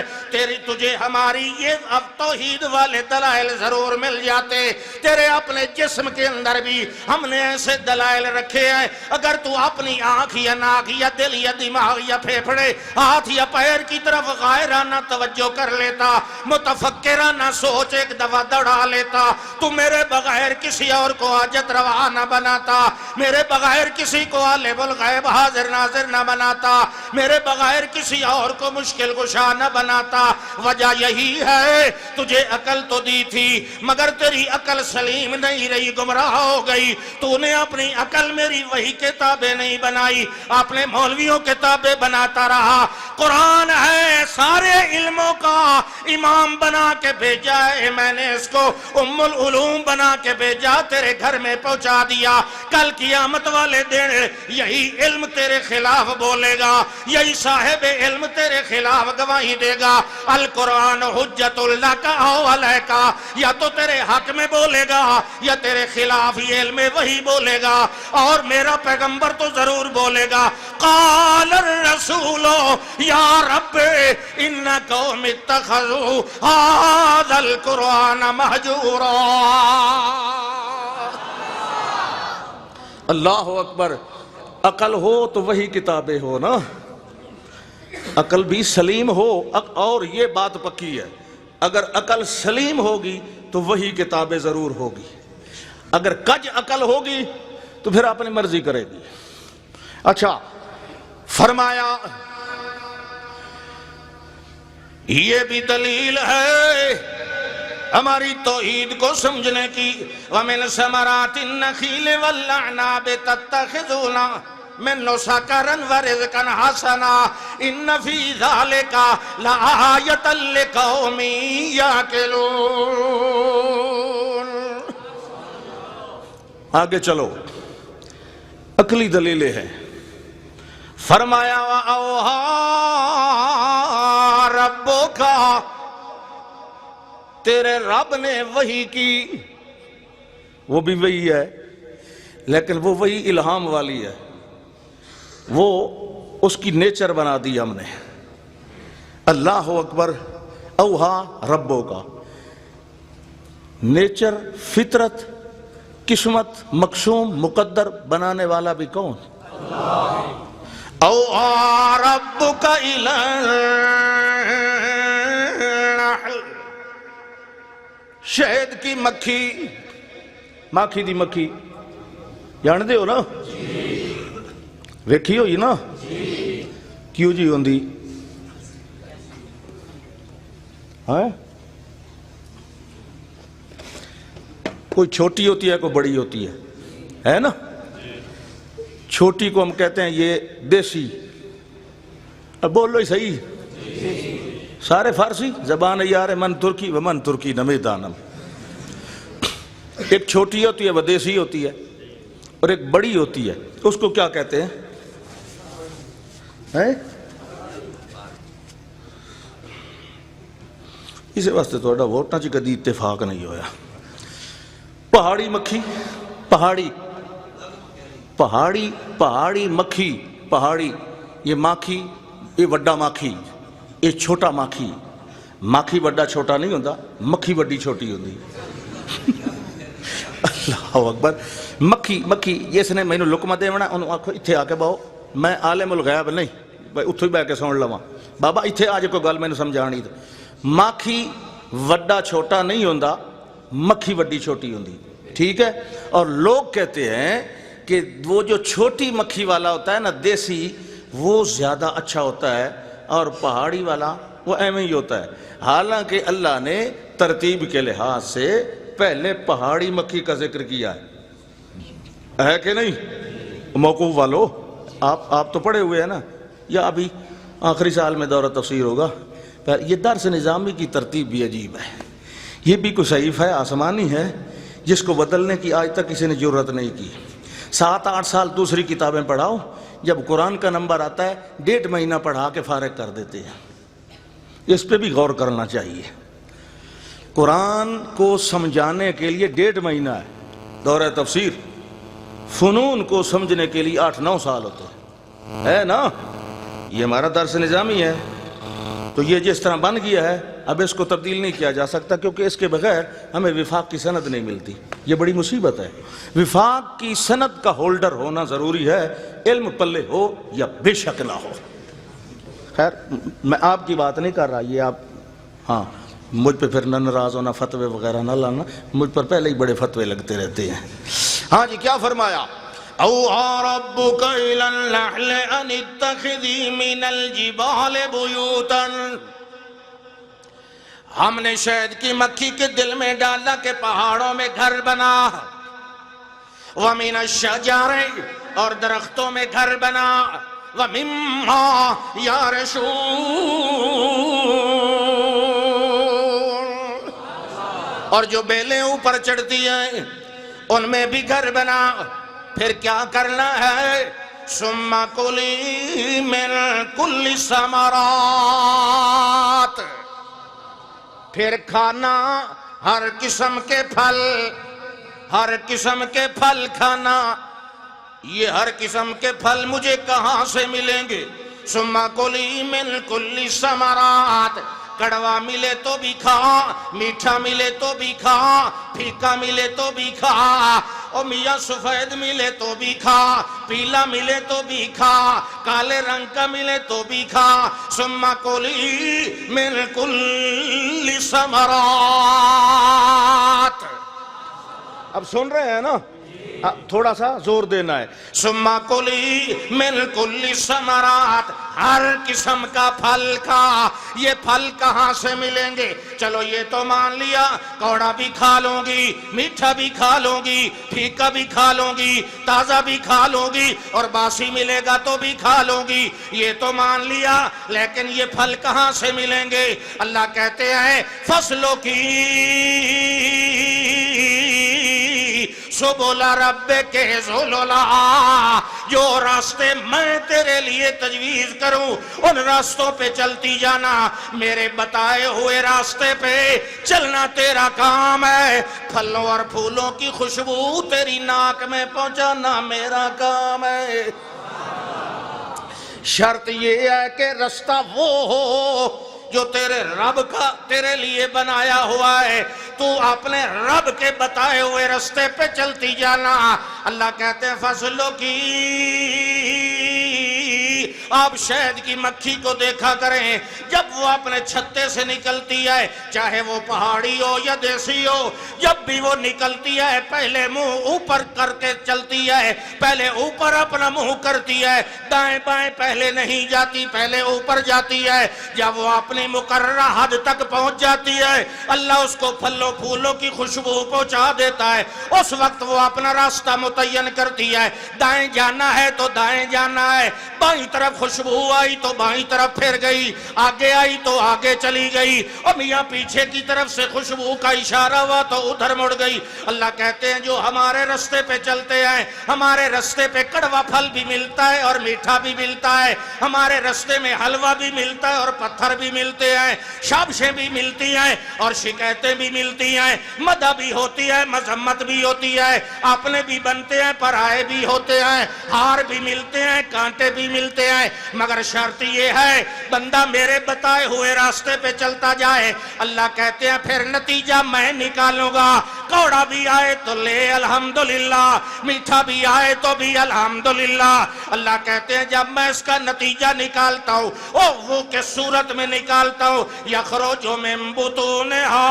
تجھے ہماری یہ اب توحید والے دلائل ضرور مل جاتے۔ تیرے اپنے جسم کے اندر بھی ہم نے ایسے دلائل رکھے ہیں، اگر تو اپنی آنکھ یا ناک یا دل یا دماغ یا پھیپھڑے، ہاتھ یا پیر کی طرف غائرانہ توجہ کر لیتا، متفکرانہ سوچ ایک دفعہ دوڑا لیتا، تو میرے بغیر کسی اور کو حاجت روا نہ بناتا، میرے بغیر کسی کو عالم الغیب حاضر ناظر نہ بناتا، میرے بغیر کسی اور کو مشکل کشا نہ بناتا۔ وجہ یہی ہے تجھے عقل تو دی تھی مگر تیری عقل سلیم نہیں رہی، گمراہ ہو گئی، تو نے اپنی عقل میری وہی کتابیں نہیں بنائی، اپنے مولویوں کتابیں بناتا رہا۔ قرآن ہے سارے علموں کا امام بنا کے بھیجا ہے، میں نے اس کو ام العلوم بنا کے بھیجا، تیرے گھر میں پہنچا دیا۔ کل قیامت والے دن یہی علم تیرے خلاف بولے گا، یہی صاحب علم تیرے خلاف گواہی دے گا۔ القرآن حجت لک او علیک، یا تو تیرے حق میں بولے گا یا تیرے خلاف یہ علم وہی بولے گا، اور میرا پیغمبر تو ضرور بولے گا۔ قال الرسول یا رب ان قوم اتخذوا هذا القرآن مہجورا. اللہ اکبر. عقل ہو تو وہی کتابیں ہو نا, عقل بھی سلیم ہو. اور یہ بات پکی ہے, اگر عقل سلیم ہوگی تو وہی کتابیں ضرور ہوگی. اگر کج عقل ہوگی تو پھر اپنی مرضی کرے گی. اچھا فرمایا یہ بھی دلیل ہے ہماری توحید کو سمجھنے کی. وَمِنْ ثَمَرَاتِ النَّخِيلِ وَالْأَعْنَابِ تَتَّخِذُونَ مِنْهُ سَكَرًا وَرِزْقًا حَسَنًا إِنَّ فِي ذَلِكَ لَآيَةً لِقَوْمٍ يَعْقِلُونَ. آگے چلو, عقلی دلیلیں ہیں. فرمایا وَأَوْحَى رَبُّكَ, تیرے رب نے وحی کی. وہ بھی وحی ہے لیکن وہ وحی الہام والی ہے, وہ اس کی نیچر بنا دی ہم نے. اللہ اکبر. اوہا ربوں کا نیچر, فطرت, قسمت, مقسوم, مقدر بنانے والا بھی کون؟ اوہا ربک الی النحل, شہد کی مکھی, ماکھی دی مکھی جاندے ہو نا, ویکھی ہوئی نا, کیوں جی ہوندی ہاں؟ کوئی چھوٹی ہوتی ہے کوئی بڑی ہوتی ہے نا. چھوٹی کو ہم کہتے ہیں یہ دیسی. اب بولو ہی صحیح, سارے فارسی زبان یار من ترکی و من ترکی نمی دانم. ایک چھوٹی ہوتی ہے وہ دیسی ہوتی ہے, اور ایک بڑی ہوتی ہے اس کو کیا کہتے ہیں؟ اس واسطے تھوڑا ووٹاں چ کدی اتفاق نہیں ہویا. پہاڑی مکھی, پہاڑی پہاڑی پہاڑی مکھی, پہاڑی یہ ماکھی, یہ وڈا ماکھی, یہ چھوٹا ماکھی. ماکھی وڈا چھوٹا نہیں ہوتا, مکھی وڈی چھوٹی ہوتی. اللہ اکبر. مکھی مکھی جس نے مینوں لقمہ دیونا انہوں آکھو اتھے آ کے بہو, میں عالم الغیب نہیں بھائی اتھو ہی بہ کے سن لواں, بابا اتھے آج کوئی گل مینوں سمجھانی. ماکھی وڈا چھوٹا نہیں ہوندا, مکھی وڈی چھوٹی ہوندی. ٹھیک ہے. اور لوگ کہتے ہیں کہ وہ جو چھوٹی مکھی والا ہوتا ہے نا دیسی, وہ زیادہ اچھا ہوتا ہے, اور پہاڑی والا وہ ایویں ہی ہوتا ہے. حالانکہ اللہ نے ترتیب کے لحاظ سے پہلے پہاڑی مکھی کا ذکر کیا ہے کہ نہیں؟ موقوف والو آپ تو پڑھے ہوئے ہیں نا, یا ابھی آخری سال میں دورہ تفسیر ہوگا. پر یہ درس نظامی کی ترتیب بھی عجیب ہے. یہ بھی کوئی صحیفہ ہے آسمانی ہے جس کو بدلنے کی آج تک کسی نے جرت نہیں کی. 7-8 سال دوسری کتابیں پڑھاؤ, جب قرآن کا نمبر آتا ہے 1.5 مہینہ پڑھا کے فارغ کر دیتے ہیں. اس پہ بھی غور کرنا چاہیے. قرآن کو سمجھانے کے لیے 1.5 مہینہ ہے دورہ تفسیر, فنون کو سمجھنے کے لیے 8-9 سال ہوتے ہیں نا. یہ ہمارا درس نظامی ہے, تو یہ جس طرح بن گیا ہے اب اس کو تبدیل نہیں کیا جا سکتا, کیونکہ اس کے بغیر ہمیں وفاق کی سند نہیں ملتی. یہ بڑی مصیبت ہے. وفاق کی سند کا ہولڈر ہونا ضروری ہے, علم پلے ہو یا بے شک نہ ہو. خیر میں آپ کی بات نہیں کر رہا, یہ آپ ہاں مجھ پہ پھر نہ ناراض ہونا, فتوے وغیرہ نہ لانا, مجھ پر پہلے ہی بڑے فتوے لگتے رہتے ہیں. ہاں جی کیا فرمایا؟ اوحى ربك إلى النحل أن اتخذي من الجبال بيوتا, ہم نے شہد کی مکھی کے دل میں ڈالا کہ پہاڑوں میں گھر بنا, وَمِنَ الشَّجَرِ اور درختوں میں گھر بنا, وَمِمَّا يَعْرِشُونَ اور جو بیلیں اوپر چڑھتی ہیں ان میں بھی گھر بنا. پھر کیا کرنا ہے؟ ثُمَّ كُلِي مِن كُلِّ الثَّمَرَاتِ پھر کھانا ہر قسم کے پھل, ہر قسم کے پھل کھانا. یہ ہر قسم کے پھل مجھے کہاں سے ملیں گے؟ ثم کلی من کل ثمرات، کڑوا ملے تو بھی کھا، میٹھا ملے تو بھی کھا، پھیکا ملے تو بھی کھا، اور میاں سفید ملے تو بھی کھا، پیلا ملے تو بھی کھا، کالے رنگ کا ملے تو بھی کھا۔ ثم کلی من کل ثمرات۔ اب سن رہے ہیں نا؟ تھوڑا سا زور دینا ہے۔ ثم کلی من کل ثمرات، ہر قسم کا پھل کھا۔ یہ پھل کہاں سے ملیں گے؟ چلو یہ تو مان لیا، کوڑا بھی کھا لوں گی، میٹھا بھی کھا لوں گی، پھیکا بھی کھا لوں گی، تازہ بھی کھا لوں گی، اور باسی ملے گا تو بھی کھا لوں گی، یہ تو مان لیا، لیکن یہ پھل کہاں سے ملیں گے؟ اللہ کہتے ہیں فصلوں کی سبل ربک ذللا، جو راستے میں تیرے لیے تجویز کروں ان راستوں پہ چلتی جانا، میرے بتائے ہوئے راستے پہ چلنا تیرا کام ہے، پھلوں اور پھولوں کی خوشبو تیری ناک میں پہنچانا میرا کام ہے۔ شرط یہ ہے کہ راستہ وہ ہو جو تیرے رب کا تیرے لیے بنایا ہوا ہے، تو اپنے رب کے بتائے ہوئے راستے پہ چلتی جانا۔ اللہ کہتے ہیں فصلوں کی، آپ شہد کی مکھی کو دیکھا کریں، جب وہ اپنے چھتے سے نکلتی ہے، چاہے وہ پہاڑی ہو یا دیسی ہو، جب بھی وہ نکلتی ہے پہلے منہ اوپر کر کے چلتی ہے، پہلے اوپر اپنا منہ کرتی ہے، دائیں بائیں پہلے نہیں جاتی، پہلے اوپر جاتی ہے۔ جب وہ اپنی مقررہ حد تک پہنچ جاتی ہے، اللہ اس کو پھلوں پھولوں کی خوشبو پہنچا دیتا ہے، اس وقت وہ اپنا راستہ متعین کرتی ہے، دائیں جانا ہے تو دائیں جانا ہے، بائیں طرف خوشبو آئی تو بائیں طرف پھر گئی، آگے آئی تو آگے چلی گئی، اور میاں پیچھے کی طرف سے خوشبو کا اشارہ ہوا تو ادھر مڑ گئی۔ اللہ کہتے ہیں جو ہمارے راستے پہ چلتے ہیں، ہمارے راستے پہ کڑوا پھل بھی ملتا ہے اور میٹھا بھی ملتا ہے، ہمارے راستے میں حلوہ بھی ملتا ہے اور پتھر بھی ملتے ہیں، شابشیں بھی ملتی ہیں اور شکایتیں بھی ملتی ہیں، مدح بھی ہوتی ہے، مذمت بھی ہوتی ہے، اپنے بھی بنتے ہیں، پرائے بھی ہوتے ہیں، ہار بھی ملتے ہیں، کانٹے بھی ملتے ہیں، مگر شرط یہ ہے بندہ میرے بتائے ہوئے راستے پہ چلتا جائے۔ اللہ کہتے ہیں پھر نتیجہ میں نکالوں گا، کوڑا بھی آئے تو لے الحمدللہ، میٹھا بھی آئے تو بھی الحمدللہ۔ اللہ کہتے ہیں جب میں اس کا نتیجہ نکالتا ہوں، وہ کس صورت میں نکالتا ہوں؟ یخرج من بطونہا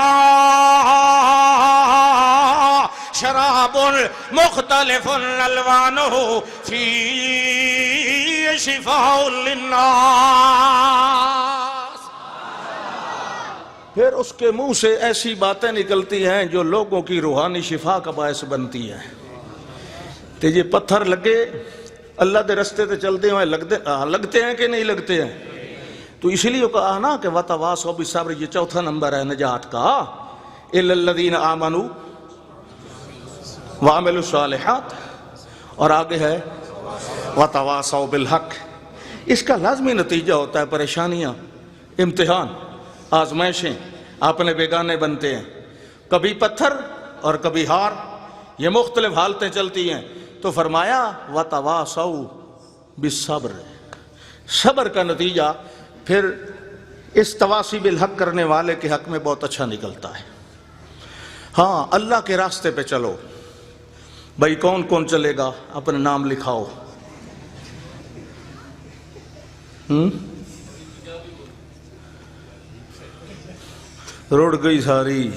شراب مختلف الوانہ فی شفاء للناس۔ پھر اس کے منہ سے ایسی باتیں نکلتی ہیں جو لوگوں کی روحانی شفا کا باعث بنتی ہیں۔ تو یہ پتھر لگے اللہ دے رستے تے چلتے ہوئے لگتے ہیں کہ نہیں لگتے ہیں؟ تو اس لیے کہا نا کہ وَتَوَاصَوْا بِالصَّبْرِ، یہ چوتھا نمبر ہے نجات کا۔ إِلَّا الَّذِينَ آمَنُوا وَعَمِلُوا الصَّالِحَاتِ، اور آگے ہے وَتَوَاصَوْا بِالْحَقِّ۔ اس کا لازمی نتیجہ ہوتا ہے پریشانیاں، امتحان، آزمائشیں، اپنے بیگانے بنتے ہیں، کبھی پتھر اور کبھی ہار، یہ مختلف حالتیں چلتی ہیں۔ تو فرمایا وَتَوَاصَوْا بِالصَّبْرِ، صبر کا نتیجہ پھر اس تواصی بالحق کرنے والے کے حق میں بہت اچھا نکلتا ہے۔ ہاں اللہ کے راستے پہ چلو بھائی، کون کون چلے گا اپنے نام لکھاؤ۔ روڑ گئی ساری،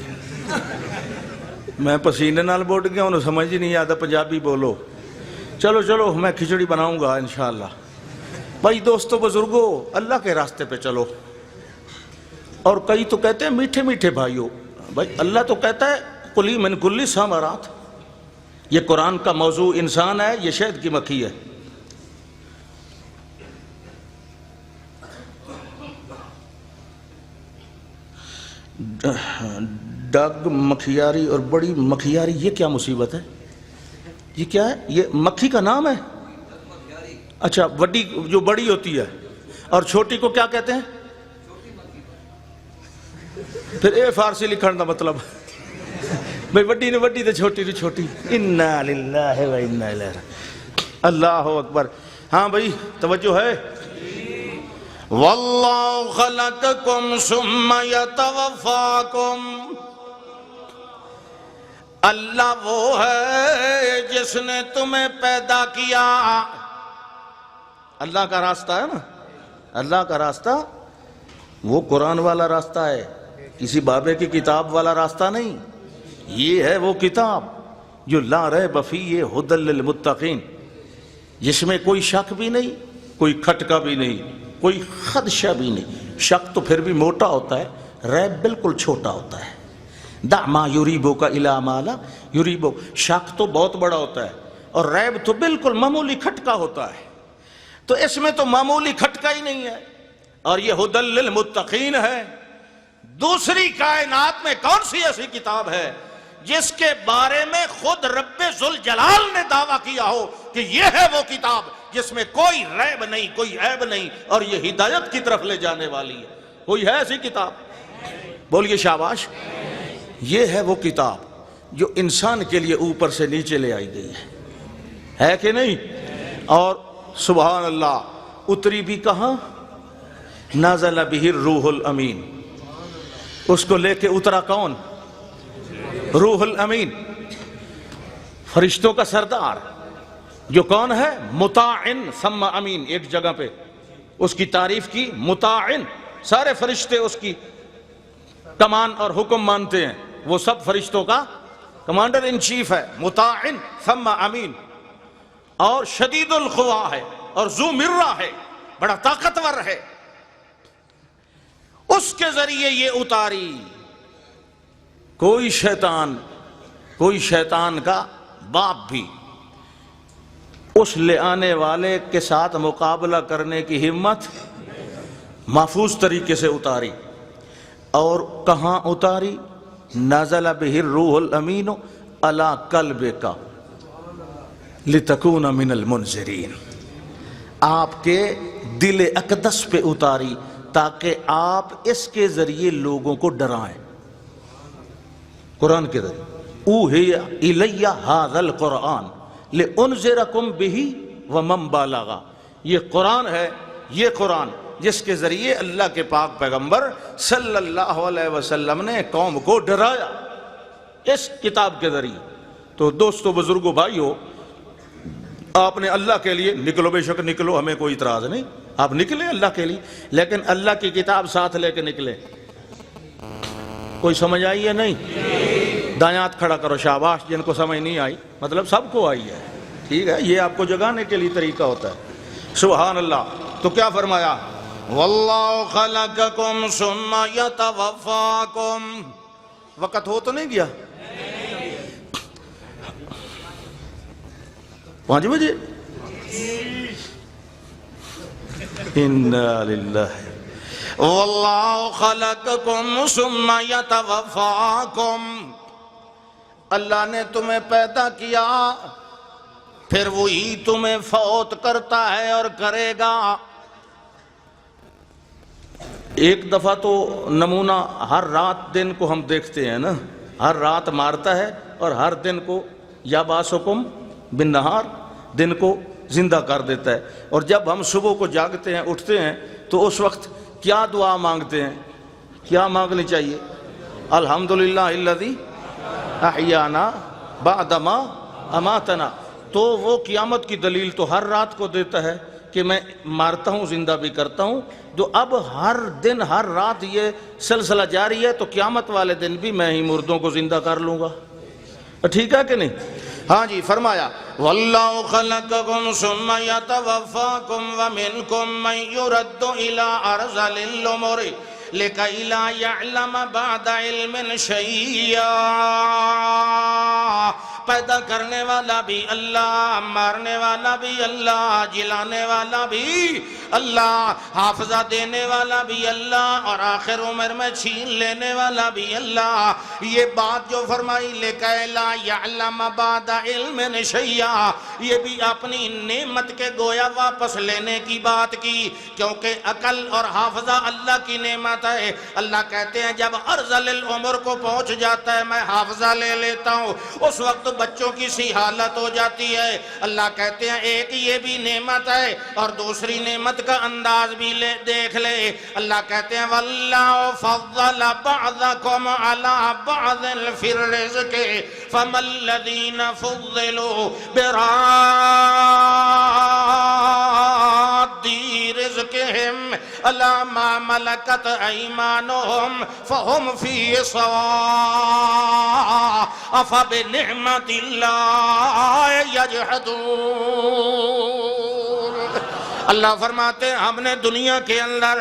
میں پسینے نال بوٹ گیا، انہوں سمجھ ہی نہیں آتا پنجابی بولو۔ چلو چلو میں کھچڑی بناؤں گا انشاءاللہ۔ بھائی دوستو بزرگو، اللہ کے راستے پہ چلو۔ اور کئی تو کہتے ہیں میٹھے میٹھے بھائیو، بھائی اللہ تو کہتا ہے کلی من کل ثمرات، یہ قرآن کا موضوع انسان ہے، یہ شہد کی مکھی ہے۔ ڈگ مکھیاری اور بڑی مکھیاری، یہ کیا مصیبت ہے؟ یہ کیا ہے؟ یہ مکھی کا نام ہے؟ اچھا، وڈی جو بڑی ہوتی ہے، اور چھوٹی کو کیا کہتے ہیں؟ پھر اے فارسی لکھن دا مطلب بھئی وڈی نے وڈی تے چھوٹی نے چھوٹی۔ انا للہ و انا الیہ راجعون۔ اللہ اکبر. ہاں بھائی توجہ ہے. واللہ خلقکم ثم یتوفاکم. اللہ وہ ہے جس نے تمہیں پیدا کیا. اللہ کا راستہ ہے نا, اللہ کا راستہ وہ قرآن والا راستہ ہے, کسی بابے کی کتاب والا راستہ نہیں. یہ ہے وہ کتاب جو لا ریب فیہ ھدی للمتقین, جس میں کوئی شک بھی نہیں, کوئی کھٹکا بھی نہیں, کوئی خدشہ بھی نہیں. شک تو پھر بھی موٹا ہوتا ہے, ریب بالکل چھوٹا ہوتا ہے. دع ما یریبک الی ما لا یریبک. شک تو بہت بڑا ہوتا ہے اور ریب تو بالکل معمولی کھٹکا ہوتا ہے. تو اس میں تو معمولی کھٹکا ہی نہیں ہے, اور یہ ھدی للمتقین ہے. دوسری کائنات میں کون سی ایسی کتاب ہے جس کے بارے میں خود رب ذوالجلال نے دعویٰ کیا ہو کہ یہ ہے وہ کتاب جس میں کوئی ریب نہیں, کوئی عیب نہیں, اور یہ ہدایت کی طرف لے جانے والی ہے؟ کوئی ہے ایسی کتاب؟ بولیے شاباش. یہ ہے وہ کتاب جو انسان کے لیے اوپر سے نیچے لے آئی گئی ہے کہ نہیں؟ اور سبحان اللہ, اتری بھی کہاں؟ نازل بہ الروح الامین. اس کو لے کے اترا کون؟ روح الامین, فرشتوں کا سردار, جو کون ہے؟ مطاعن ثم امین. ایک جگہ پہ اس کی تعریف کی, مطاعن. سارے فرشتے اس کی کمان اور حکم مانتے ہیں, وہ سب فرشتوں کا کمانڈر ان چیف ہے. مطاعن ثم امین. اور شدید القوا ہے اور ذو مرہ ہے, بڑا طاقتور ہے. اس کے ذریعے یہ اتاری. کوئی شیطان کا باپ بھی اس لے آنے والے کے ساتھ مقابلہ کرنے کی ہمت محفوظ طریقے سے اتاری. اور کہاں اتاری؟ نازل بہ الروح الامین علی قلبک لتکون من المنذرین. آپ کے دل اقدس پہ اتاری تاکہ آپ اس کے ذریعے لوگوں کو ڈرائیں. قرآن کے ذریعے اوحی الی ھذا القرآن لانذرکم بہ ومن بلغ. یہ قرآن ہے, یہ قرآن جس کے ذریعے اللہ کے پاک پیغمبر صلی اللہ علیہ وسلم نے قوم کو ڈرایا اس کتاب کے ذریعے. تو دوستو, بزرگوں, بھائیو, آپ نے اللہ کے لیے نکلو, بے شک نکلو, ہمیں کوئی اعتراض نہیں, آپ نکلے اللہ کے لیے, لیکن اللہ کی کتاب ساتھ لے کے نکلے. کوئی سمجھ آئی ہے نہیں؟ دائیں ہاتھ کھڑا کرو, شاباش. جن کو سمجھ نہیں آئی مطلب سب کو آئی ہے, ٹھیک ہے, یہ آپ کو جگانے کے لیے طریقہ ہوتا ہے. سبحان اللہ. تو کیا فرمایا؟ واللہ خلقکم ثم یتوفاکم. وقت ہو تو نہیں گیا؟ 5 بجے. انا للہ. واللہ خلقکم ثم یتوفاکم. اللہ نے تمہیں پیدا کیا, پھر وہی تمہیں فوت کرتا ہے اور کرے گا. ایک دفعہ تو نمونہ ہر رات دن کو ہم دیکھتے ہیں نا, ہر رات مارتا ہے اور ہر دن کو یا باسکم بالنہار, دن کو زندہ کر دیتا ہے. اور جب ہم صبح کو جاگتے ہیں, اٹھتے ہیں, تو اس وقت کیا دعا مانگتے ہیں؟ کیا مانگنی چاہیے؟ الحمدللہ الذی احیانا بعدما اماتنا. تو وہ قیامت کی دلیل تو ہر رات کو دیتا ہے کہ میں مارتا ہوں, زندہ بھی کرتا ہوں. جو اب ہر دن ہر رات یہ سلسلہ جاری ہے, تو قیامت والے دن بھی میں ہی مردوں کو زندہ کر لوں گا. ٹھیک ہے کہ نہیں؟ ہاں جی. فرمایا واللہ خلقکم ثم یتوفاکم ومنکم من یرد الی ارذل الامور لکی لا یعلم بعد علم شیئا. پیدا کرنے والا بھی اللہ, مارنے والا بھی اللہ, جلانے والا بھی اللہ, حافظہ دینے والا بھی اللہ, اور آخر عمر میں چھین لینے والا بھی اللہ. یہ بات جو فرمائی لِكَيْ لَا يَعْلَمَ بَعْدَ عِلْمٍ شَيْئًا, یہ بھی اپنی نعمت کے گویا واپس لینے کی بات کی, کیونکہ عقل اور حافظہ اللہ کی نعمت نعمت ہے. اللہ کہتے ہیں جب ارذل العمر کو پہنچ جاتا ہے میں حافظہ لے لیتا ہوں, اس وقت بچوں کی سی حالت ہو جاتی ہے. اللہ کہتے ہیں ایک یہ بھی نعمت ہے, اور دوسری نعمت کا انداز بھی دیکھ لے. اللہ کہتے ہیں واللہ فضل بعضکم علی بعض فی الرزق فما الذین فضلوا برادی رزقهم علی ما ملکت ایمانهم فهم فی سواء افبنعمت اللہ یجحدون. اللہ فرماتے ہیں ہم نے دنیا کے اندر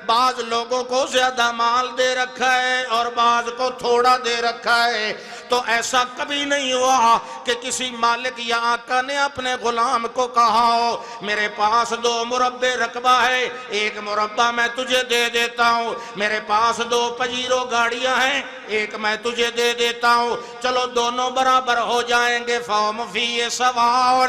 بعض لوگوں کو زیادہ مال دے رکھا ہے اور بعض کو تھوڑا دے رکھا ہے. تو ایسا کبھی نہیں ہوا کہ کسی مالک یا آقا نے اپنے غلام کو کہا ہو میرے پاس 2 مربع رقبہ ہے, 1 مربع میں تجھے دے دیتا ہوں, میرے پاس 2 پجیرو گاڑیاں ہیں, 1 میں تجھے دے دیتا ہوں, چلو دونوں برابر ہو جائیں گے. فَهُمْ فِي سَوَاءٌ.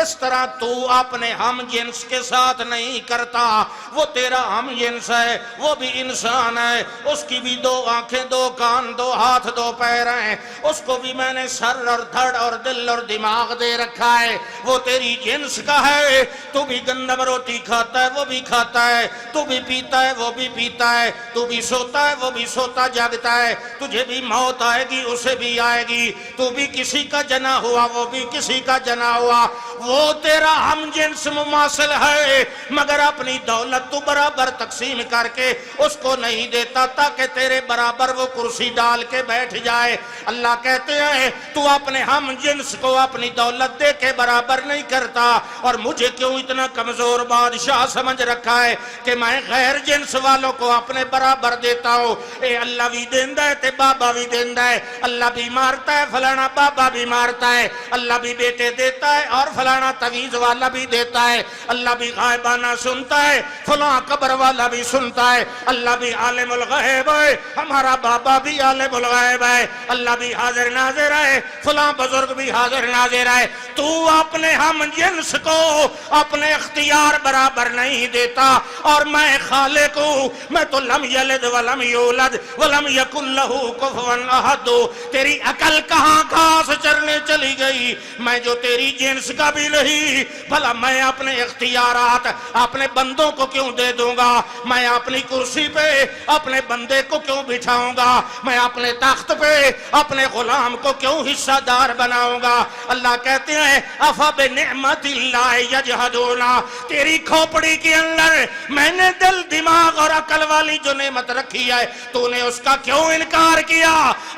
اس طرح تو اپنے ہم جنس کے ساتھ نہیں کرتا. وہ تیرا ہم جنس ہے, وہ بھی انسان ہے, اس کی بھی 2 آنکھیں 2 کان 2 ہاتھ 2 پیر ہیں, اس کو بھی میں نے سر اور دھڑ اور دل اور دماغ دے رکھا ہے. وہ تیری جنس کا ہے, تو بھی گندم روٹی کھاتا ہے وہ بھی کھاتا ہے, تو بھی پیتا ہے وہ بھی پیتا ہے, تو بھی سوتا ہے وہ بھی سوتا جاگتا ہے, تجھے بھی موت آئے گی اسے بھی آئے گی, تو بھی کسی کا جنا ہوا وہ بھی کسی کا جنا ہوا. وہ تیرا ہم جنس مماثل ہے, مگر اپنی دولت تو برابر تقسیم کر کے اس کو نہیں دیتا تاکہ تیرے برابر وہ کرسی ڈال کے بیٹھ جائے. اللہ کہتے ہیں تو اپنے ہم جنس کو اپنی دولت دے کے برابر نہیں کرتا, اور مجھے کیوں اتنا کمزور بادشاہ سمجھ رکھا ہے کہ میں غیر جنس والوں کو اپنے برابر دیتا ہوں. اے اللہ بھی دیندہ ہے تے بابا بھی دیندہ ہے, اللہ بھی مارتا ہے فلانا بابا بھی مارتا ہے, اللہ بھی بیٹے دیتا ہے اور فلانا تویز والا بھی دیتا ہے, اللہ بھی غائبانہ سنتا ہے فلاں قبر والا بھی سنتا ہے, اللہ بھی عالم الغیب ہے ہمارا بابا بھی عالم الغیب ہے, اللہ بھی حاضر ناظر ہے فلاں بزرگ بھی حاضر ناظر ہے. تو اپنے ہم جنس کو اپنے اختیار برابر نہیں دیتا, اور میں خالق ہوں, میں تو لم یلد ولم یولد ولم یکن لہ کفوا احد. تیری عقل کہاں گھاس چرنے چلی گئی, میں جو تیری جنس کا بھی نہیں, بھلا میں اپنے اختیارات اپنے بندوں کو کیوں دے دوں گا, میں اپنی کرسی پہ اپنے بندے کو کیوں بٹھاؤں گا, میں اپنے تخت پہ اپنے غلام کو کیوں حصہ دار بناؤں گا. اللہ کہتے ہیں افبنعمت اللہ یجحدون. تیری کھوپڑی کے اندر میں نے دل دماغ اور عقل والی جو نعمت رکھی ہے تو نے اس کا کیوں انکار کیا.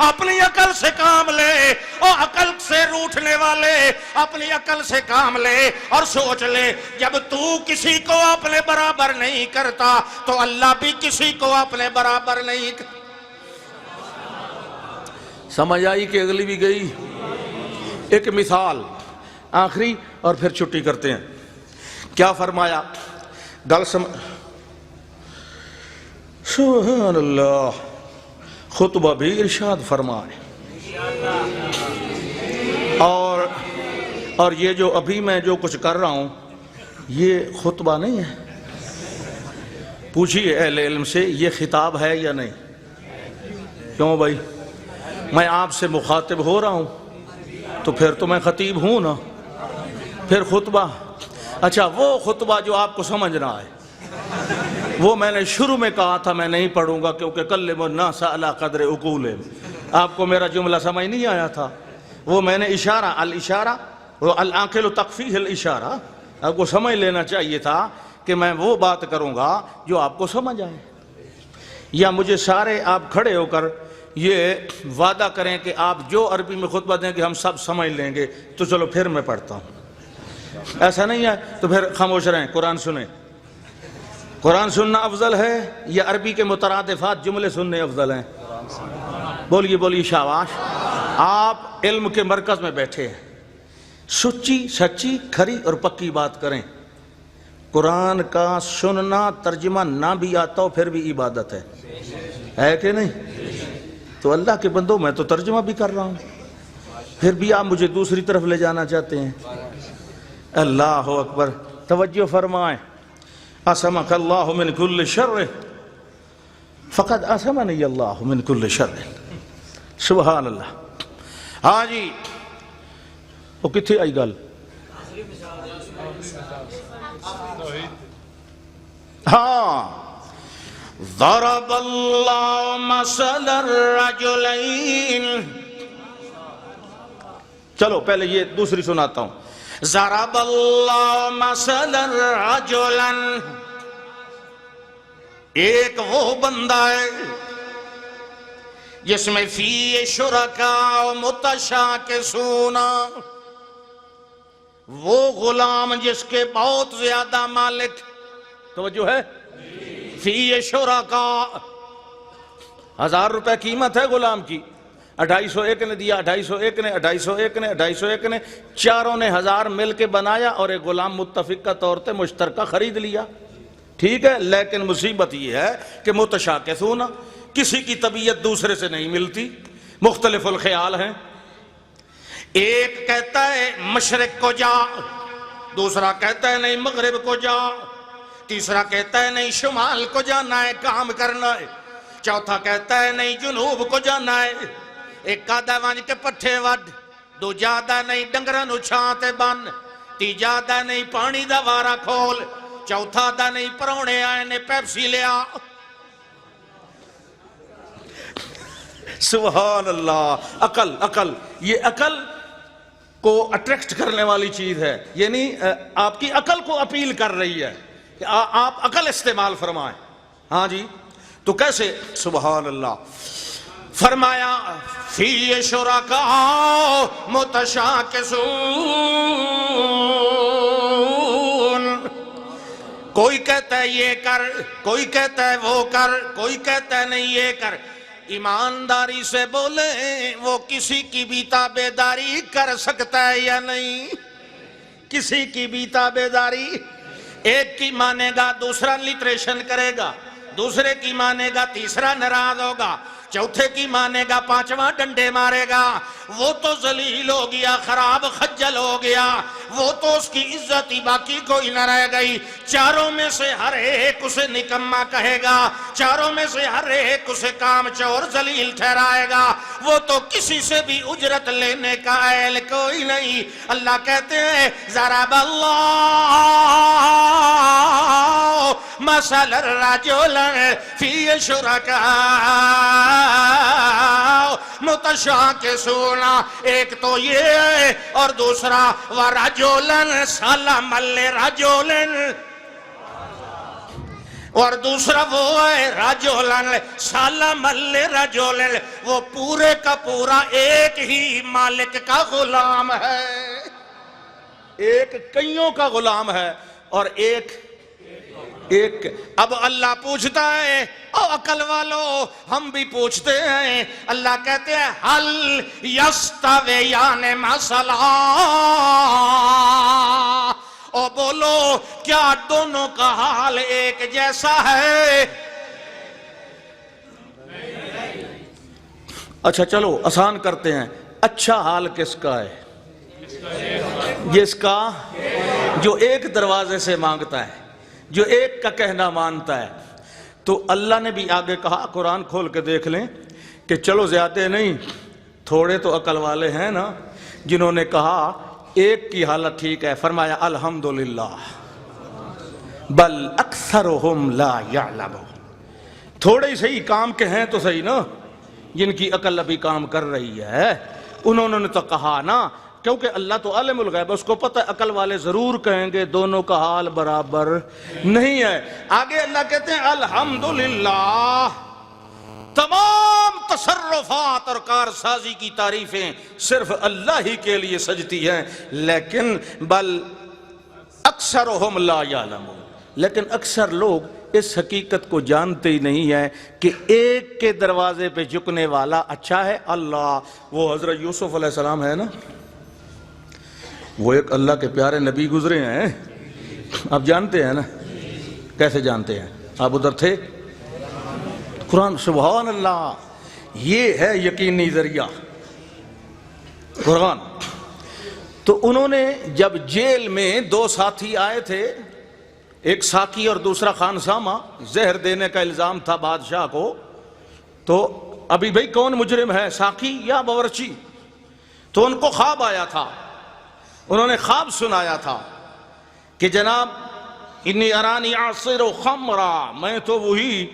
اپنی عقل سے کام لے, اور عقل سے روٹھنے والے اپنی عقل سے کام لے اور سوچ لے, جب تو کسی کو اپنے برابر نہیں کرتا تو اللہ بھی کسی کو اپنے برابر نہیں کرتا. سمجھ آئی کہ اگلی بھی گئی؟ ایک مثال آخری اور پھر چھٹی کرتے ہیں. کیا فرمایا گل سبحان اللہ. خطبہ بھی ارشاد فرمائے, اور یہ جو ابھی میں جو کچھ کر رہا ہوں یہ خطبہ نہیں ہے. پوچھئے اہل علم سے یہ خطاب ہے یا نہیں. کیوں بھائی, میں آپ سے مخاطب ہو رہا ہوں تو پھر تو میں خطیب ہوں نا, پھر خطبہ. اچھا وہ خطبہ جو آپ کو سمجھنا ہے وہ میں نے شروع میں کہا تھا میں نہیں پڑھوں گا کیونکہ کلم الناس علی قدر عقولہم. آپ کو میرا جملہ سمجھ نہیں آیا تھا, وہ میں نے اشارہ الاشارہ والعاقل تقفیہ الاشارہ آپ کو سمجھ لینا چاہیے تھا کہ میں وہ بات کروں گا جو آپ کو سمجھ آئے, یا مجھے سارے آپ کھڑے ہو کر یہ وعدہ کریں کہ آپ جو عربی میں خطبہ دیں گے ہم سب سمجھ لیں گے تو چلو پھر میں پڑھتا ہوں. ایسا نہیں ہے تو پھر خاموش رہیں, قرآن سنیں. قرآن سننا افضل ہے یا عربی کے مترادفات جملے سننے افضل ہیں؟ بولیے بولیے شاباش. آپ علم کے مرکز میں بیٹھے ہیں, سچی سچی کھری اور پکی بات کریں. قرآن کا سننا ترجمہ نہ بھی آتا ہو پھر بھی عبادت ہے کہ نہیں؟ تو اللہ کے بندوں میں تو ترجمہ بھی کر رہا ہوں, پھر بھی آپ مجھے دوسری طرف لے جانا چاہتے ہیں. اللہ اکبر. توجہ فرمائیں. اسمک اللہ من کل شر. فقد عصمنی اللہ من کل شر. سبحان اللہ. ہاں جی وہ کتنے آئی گل؟ ہاں ضرب اللہ مثل الرجلین. چلو پہلے یہ دوسری سناتا ہوں. ضرب اللہ مثل الرجلا، ایک وہ بندہ ہے جس میں فی شرکاء متشاکسون، وہ غلام جس کے بہت زیادہ مالک. توجہ ہے؟ فی شرکاء، 1000 روپے قیمت ہے غلام کی، 250 ایک نے دیا، 250 ایک نے، 250 ایک نے، 250 ایک نے، چاروں نے 1000 مل کے بنایا اور ایک غلام متفق کا طور پہ مشترکہ خرید لیا. ٹھیک ہے، لیکن مصیبت یہ ہے کہ متشاکسون، کسی کی طبیعت دوسرے سے نہیں ملتی، مختلف الخیال ہیں. ایک کہتا ہے مشرق کو جا، دوسرا کہتا ہے نہیں مغرب کو جا، تیسرا کہتا ہے نہیں شمال کو جانا ہے کام کرنا ہے، چوتھا کہتا ہے نہیں جنوب کو جانا ہے. ایک آدھا وانج کے پٹھے وڈ، دو جادہ نہیں ڈنگرہ نو چھانتے بن، تیجا دا نہیں پانی دا وارا کھول، چوتھا دا نہیں پرونے آئے نے پیپسی لیا. سبحان اللہ. عقل یہ عقل کو اٹریکٹ کرنے والی چیز ہے، یعنی آپ کی عقل کو اپیل کر رہی ہے کہ آپ عقل استعمال فرمائیں. ہاں جی تو کیسے؟ سبحان اللہ. فرمایا فی شرکاء متشاکسون، کوئی کہتا ہے یہ کر، کوئی کہتا ہے وہ کر، کوئی کہتا ہے نہیں یہ کر. ایمانداری سے بولیں وہ کسی کی بھی تابعداری کر سکتا ہے یا نہیں؟ کسی کی بھی تابعداری. ایک کی مانے گا دوسرا لیٹریشن کرے گا، دوسرے کی مانے گا تیسرا ناراض ہوگا، چوتھے کی مانے گا پانچواں ڈنڈے مارے گا. وہ تو ذلیل ہو گیا، خراب خجل ہو گیا، وہ تو اس کی عزت ہی باقی کوئی نہ رہ گئی. چاروں میں سے ہر ایک اسے نکما کہے گا، چاروں میں سے ہر ایک اسے کام چور ذلیل ٹھہرائے گا. وہ تو کسی سے بھی اجرت لینے کا اہل کوئی نہیں. اللہ کہتے ہیں ضرب اللہ مثل الرجل فی شرکاء متشاکسون. ایک تو یہ ہے اور دوسرا ورجلن سلم لرجلن، اور دوسرا وہ ہے رجلن سلم لرجلن، وہ پورے کا پورا ایک ہی مالک کا غلام ہے، ایک کئیوں کا غلام ہے اور ایک. اب اللہ پوچھتا ہے او عقل والو، ہم بھی پوچھتے ہیں. اللہ کہتے ہیں حل یستویان مثلا، او بولو کیا دونوں کا حال ایک جیسا ہے؟ اچھا چلو آسان کرتے ہیں. اچھا حال کس کا ہے؟ جس کا جو ایک دروازے سے مانگتا ہے، جو ایک کا کہنا مانتا ہے. تو اللہ نے بھی آگے کہا، قرآن کھول کے دیکھ لیں کہ چلو زیادہ نہیں، تھوڑے تو عقل والے ہیں نا جنہوں نے کہا ایک کی حالت ٹھیک ہے. فرمایا الحمدللہ بل اکثرہم لا یعلمون. تھوڑے ہی صحیح کام کے ہیں تو صحیح نا، جن کی عقل ابھی کام کر رہی ہے انہوں نے تو کہا نا، کیونکہ اللہ تو عالم الغیب، اس کو پتہ ہے عقل والے ضرور کہیں گے دونوں کا حال برابر نہیں ہے. آگے اللہ کہتے ہیں الحمدللہ، تمام تصرفات اور کارسازی کی تعریفیں صرف اللہ ہی کے لیے سجتی ہیں. لیکن بل اکثرہم لا یعلمون، لیکن اکثر لوگ اس حقیقت کو جانتے ہی نہیں ہیں کہ ایک کے دروازے پہ جھکنے والا اچھا ہے اللہ. وہ حضرت یوسف علیہ السلام ہے نا، وہ ایک اللہ کے پیارے نبی گزرے ہیں، آپ جانتے ہیں نا؟ کیسے جانتے ہیں؟ آپ ادھر تھے؟ قرآن. سبحان اللہ، یہ ہے یقینی ذریعہ قرآن. تو انہوں نے جب جیل میں 2 ساتھی آئے تھے، ایک ساقی اور دوسرا خانسامہ، زہر دینے کا الزام تھا بادشاہ کو، تو ابھی بھائی کون مجرم ہے، ساقی یا باورچی؟ تو ان کو خواب آیا تھا، انہوں نے خواب سنایا تھا کہ جناب انی ارانی عصیر خمرا، میں تو وہی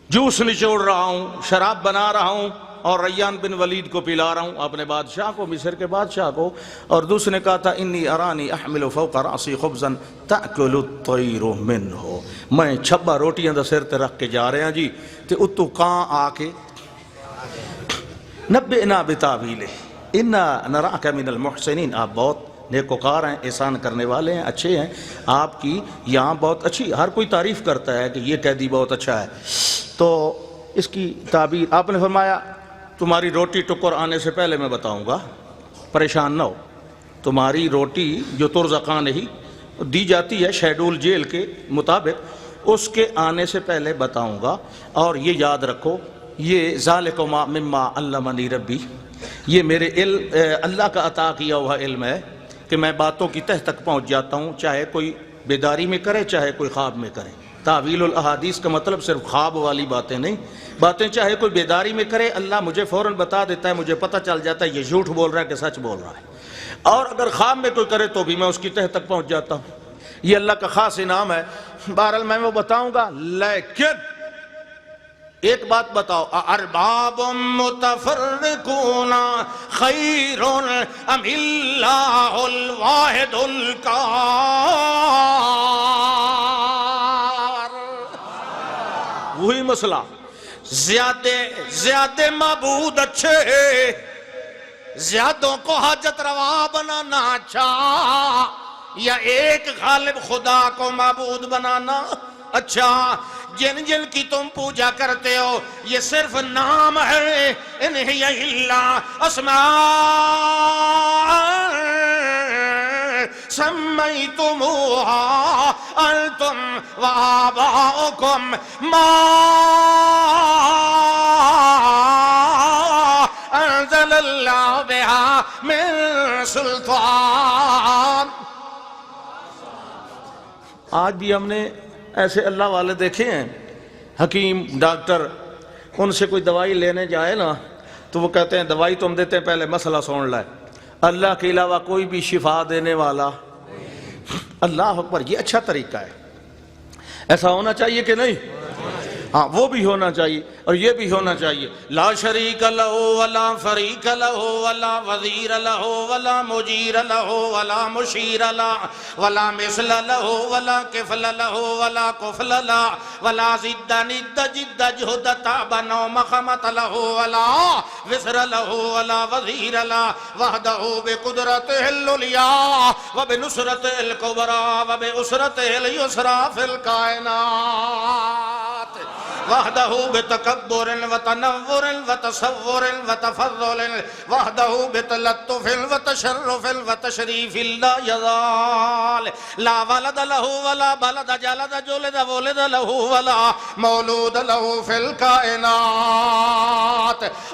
جوس نچوڑ رہا ہوں، شراب بنا رہا ہوں اور ریان بن ولید کو پلا رہا ہوں، اپنے بادشاہ کو، مصر کے بادشاہ کو۔ اور دوسرے نے کہا تھا انی ارانی احمل فوق راسی خبزا تاکل الطیر منہ، میں 26 روٹیاں دا سر تے رکھ کے جا رہے ہیں جی، تے اتو کان آ کے نبئنا بتاویلہ انا نراک من المحسنین، آپ بہت نیکوکار ہیں، احسان کرنے والے ہیں، اچھے ہیں، آپ کی یہاں بہت اچھی، ہر کوئی تعریف کرتا ہے کہ یہ قیدی بہت اچھا ہے۔ تو اس کی تعبیر آپ نے فرمایا تمہاری روٹی ٹکر آنے سے پہلے میں بتاؤں گا، پریشان نہ ہو، تمہاری روٹی جو ترزقاں نہیں دی جاتی ہے شیڈول جیل کے مطابق، اس کے آنے سے پہلے بتاؤں گا، اور یہ یاد رکھو یہ ذالکم مما علمنی ربی، یہ میرے علم اللہ کا عطا کیا ہوا علم ہے کہ میں باتوں کی تہ تک پہنچ جاتا ہوں، چاہے کوئی بیداری میں کرے چاہے کوئی خواب میں کرے۔ تعویل الاحادیث کا مطلب صرف خواب والی باتیں نہیں، باتیں چاہے کوئی بیداری میں کرے اللہ مجھے فوراً بتا دیتا ہے، مجھے پتہ چل جاتا ہے یہ جھوٹ بول رہا ہے کہ سچ بول رہا ہے، اور اگر خواب میں کوئی کرے تو بھی میں اس کی تہ تک پہنچ جاتا ہوں، یہ اللہ کا خاص انعام ہے۔ بہرحال میں وہ بتاؤں گا، لیکن ایک بات بتاؤ، ارباب متفرقون خیر ام اللہ الواحد القہار؟ وہی مسئلہ، زیادہ معبود اچھے، زیادوں کو حاجت روا بنانا اچھا، یا ایک غالب خدا کو معبود بنانا اچھا؟ جن جن کی تم پوجا کرتے ہو یہ صرف نام ہے، ان ہی الا اسماء سمیتموها انتم وآباؤکم ما انزل اللہ بها من سلطان۔ آج بھی ہم نے ایسے اللہ والے دیکھے ہیں، حکیم ڈاکٹر، ان سے کوئی دوائی لینے جائے نا تو وہ کہتے ہیں دوائی تم دیتے ہیں پہلے مسئلہ سن لائے، اللہ کے علاوہ کوئی بھی شفا دینے والا، اللہ اکبر، یہ اچھا طریقہ ہے، ایسا ہونا چاہیے کہ نہیں؟ ہاں وہ بھی ہونا چاہیے اور یہ بھی ہونا چاہیے۔ لا شریک لہ ولا فریق لہ ولا وزیر لہ ولا مجیر لہ ولا مشیر لہ ولا مثل لہ ولا کفل لہ ولا کفل لہ ولا ضد ند جد جہد تاب نوم خمت لہ ولا وزر لہ ولا وزیر لہ وحدہ بقدرتہ العلیٰ وبنصرتہ الکبریٰ وبعسرتہ الیسریٰ فی الکائنات، وحدہ بتکبر وتنور وتصور وتفضل، وحدہ بتلطف وتشرف وتشریف لا یزال، لا ولد لہ ولا بلد جلد جلد ولد لہ ولا مولود لہ فی الکائنات۔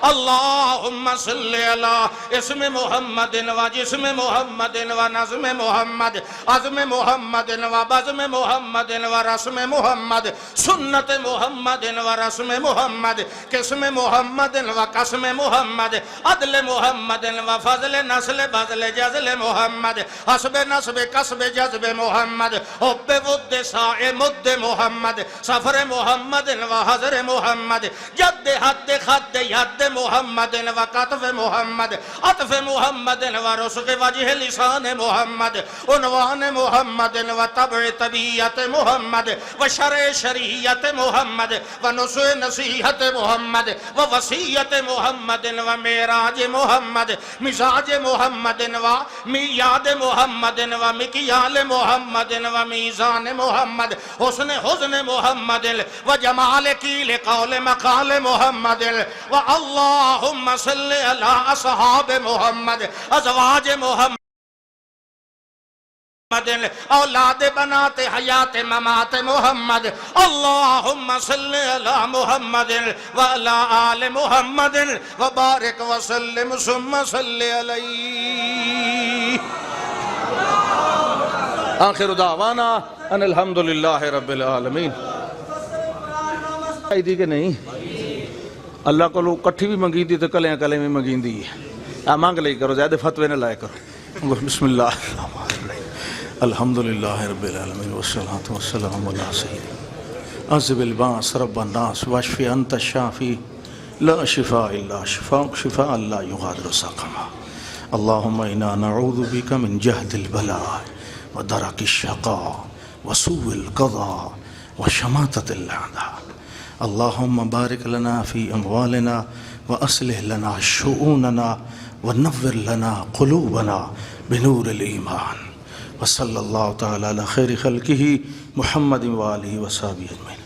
اللہم صلی علی اسم محمد و جسم محمد و نظم محمد، عزم محمد و بزم محمد و رسم محمد، سنت محمد و رسم محمد، قسم محمد و قسم محمد، عدل محمد و فضل نسل بذل جزل محمد، حسب نسب قسب جذب محمد، حب ود سائے مد محمد، سفر محمد و حضر محمد، جد حد خد ید محمد و قطف محمد، عطف محمد و رسق وجہ لسان محمد، عنوان محمد و طبع طبیعت محمد و شرع شریعت محمد و نسو نصیحت محمد و وصیت محمد و معراج محمد، مزاج محمد و میعاد محمد و مکیال محمد و میزان محمد، حسن حزن محمد و جمال کیل قول مقال محمد، و اللہم صلی علی اصحاب محمد، ازواج محمد، اولاد بنات حیات ممات محمد، اللہم صلی علی محمد وعلی آل محمد وبارک وسلم ثم صلی علیہ۔ آخر دعوانا ان الحمدللہ رب العالمین. آئی دی کہ نہیں اللہ کو لوگ کٹھی بھی منگی دی تو کلیاں کلیں بھی منگی دی ہے. مانگ لئی کرو، زیادہ فتوے نہ لائے کرو. بسم اللہ الحمدللہ رب العالمین والصلاة والسلام علی سیدنا عذب الباس رب الناس واشفی انت الشافی لا شفاء الا شفاء شفاء لا یغادر سقما. اللہم انا نعوذ بک من جہد البلاء ودرک الشقاء وسوء القضاء وشماتة الاعداء. اللہم بارک لنا فی اموالنا واصلح لنا شؤوننا ونور لنا قلوبنا بنور الایمان. وصلی اللہ تعالی علی خیر خلقہ محمد وآلہ وصحبہ اجمعین.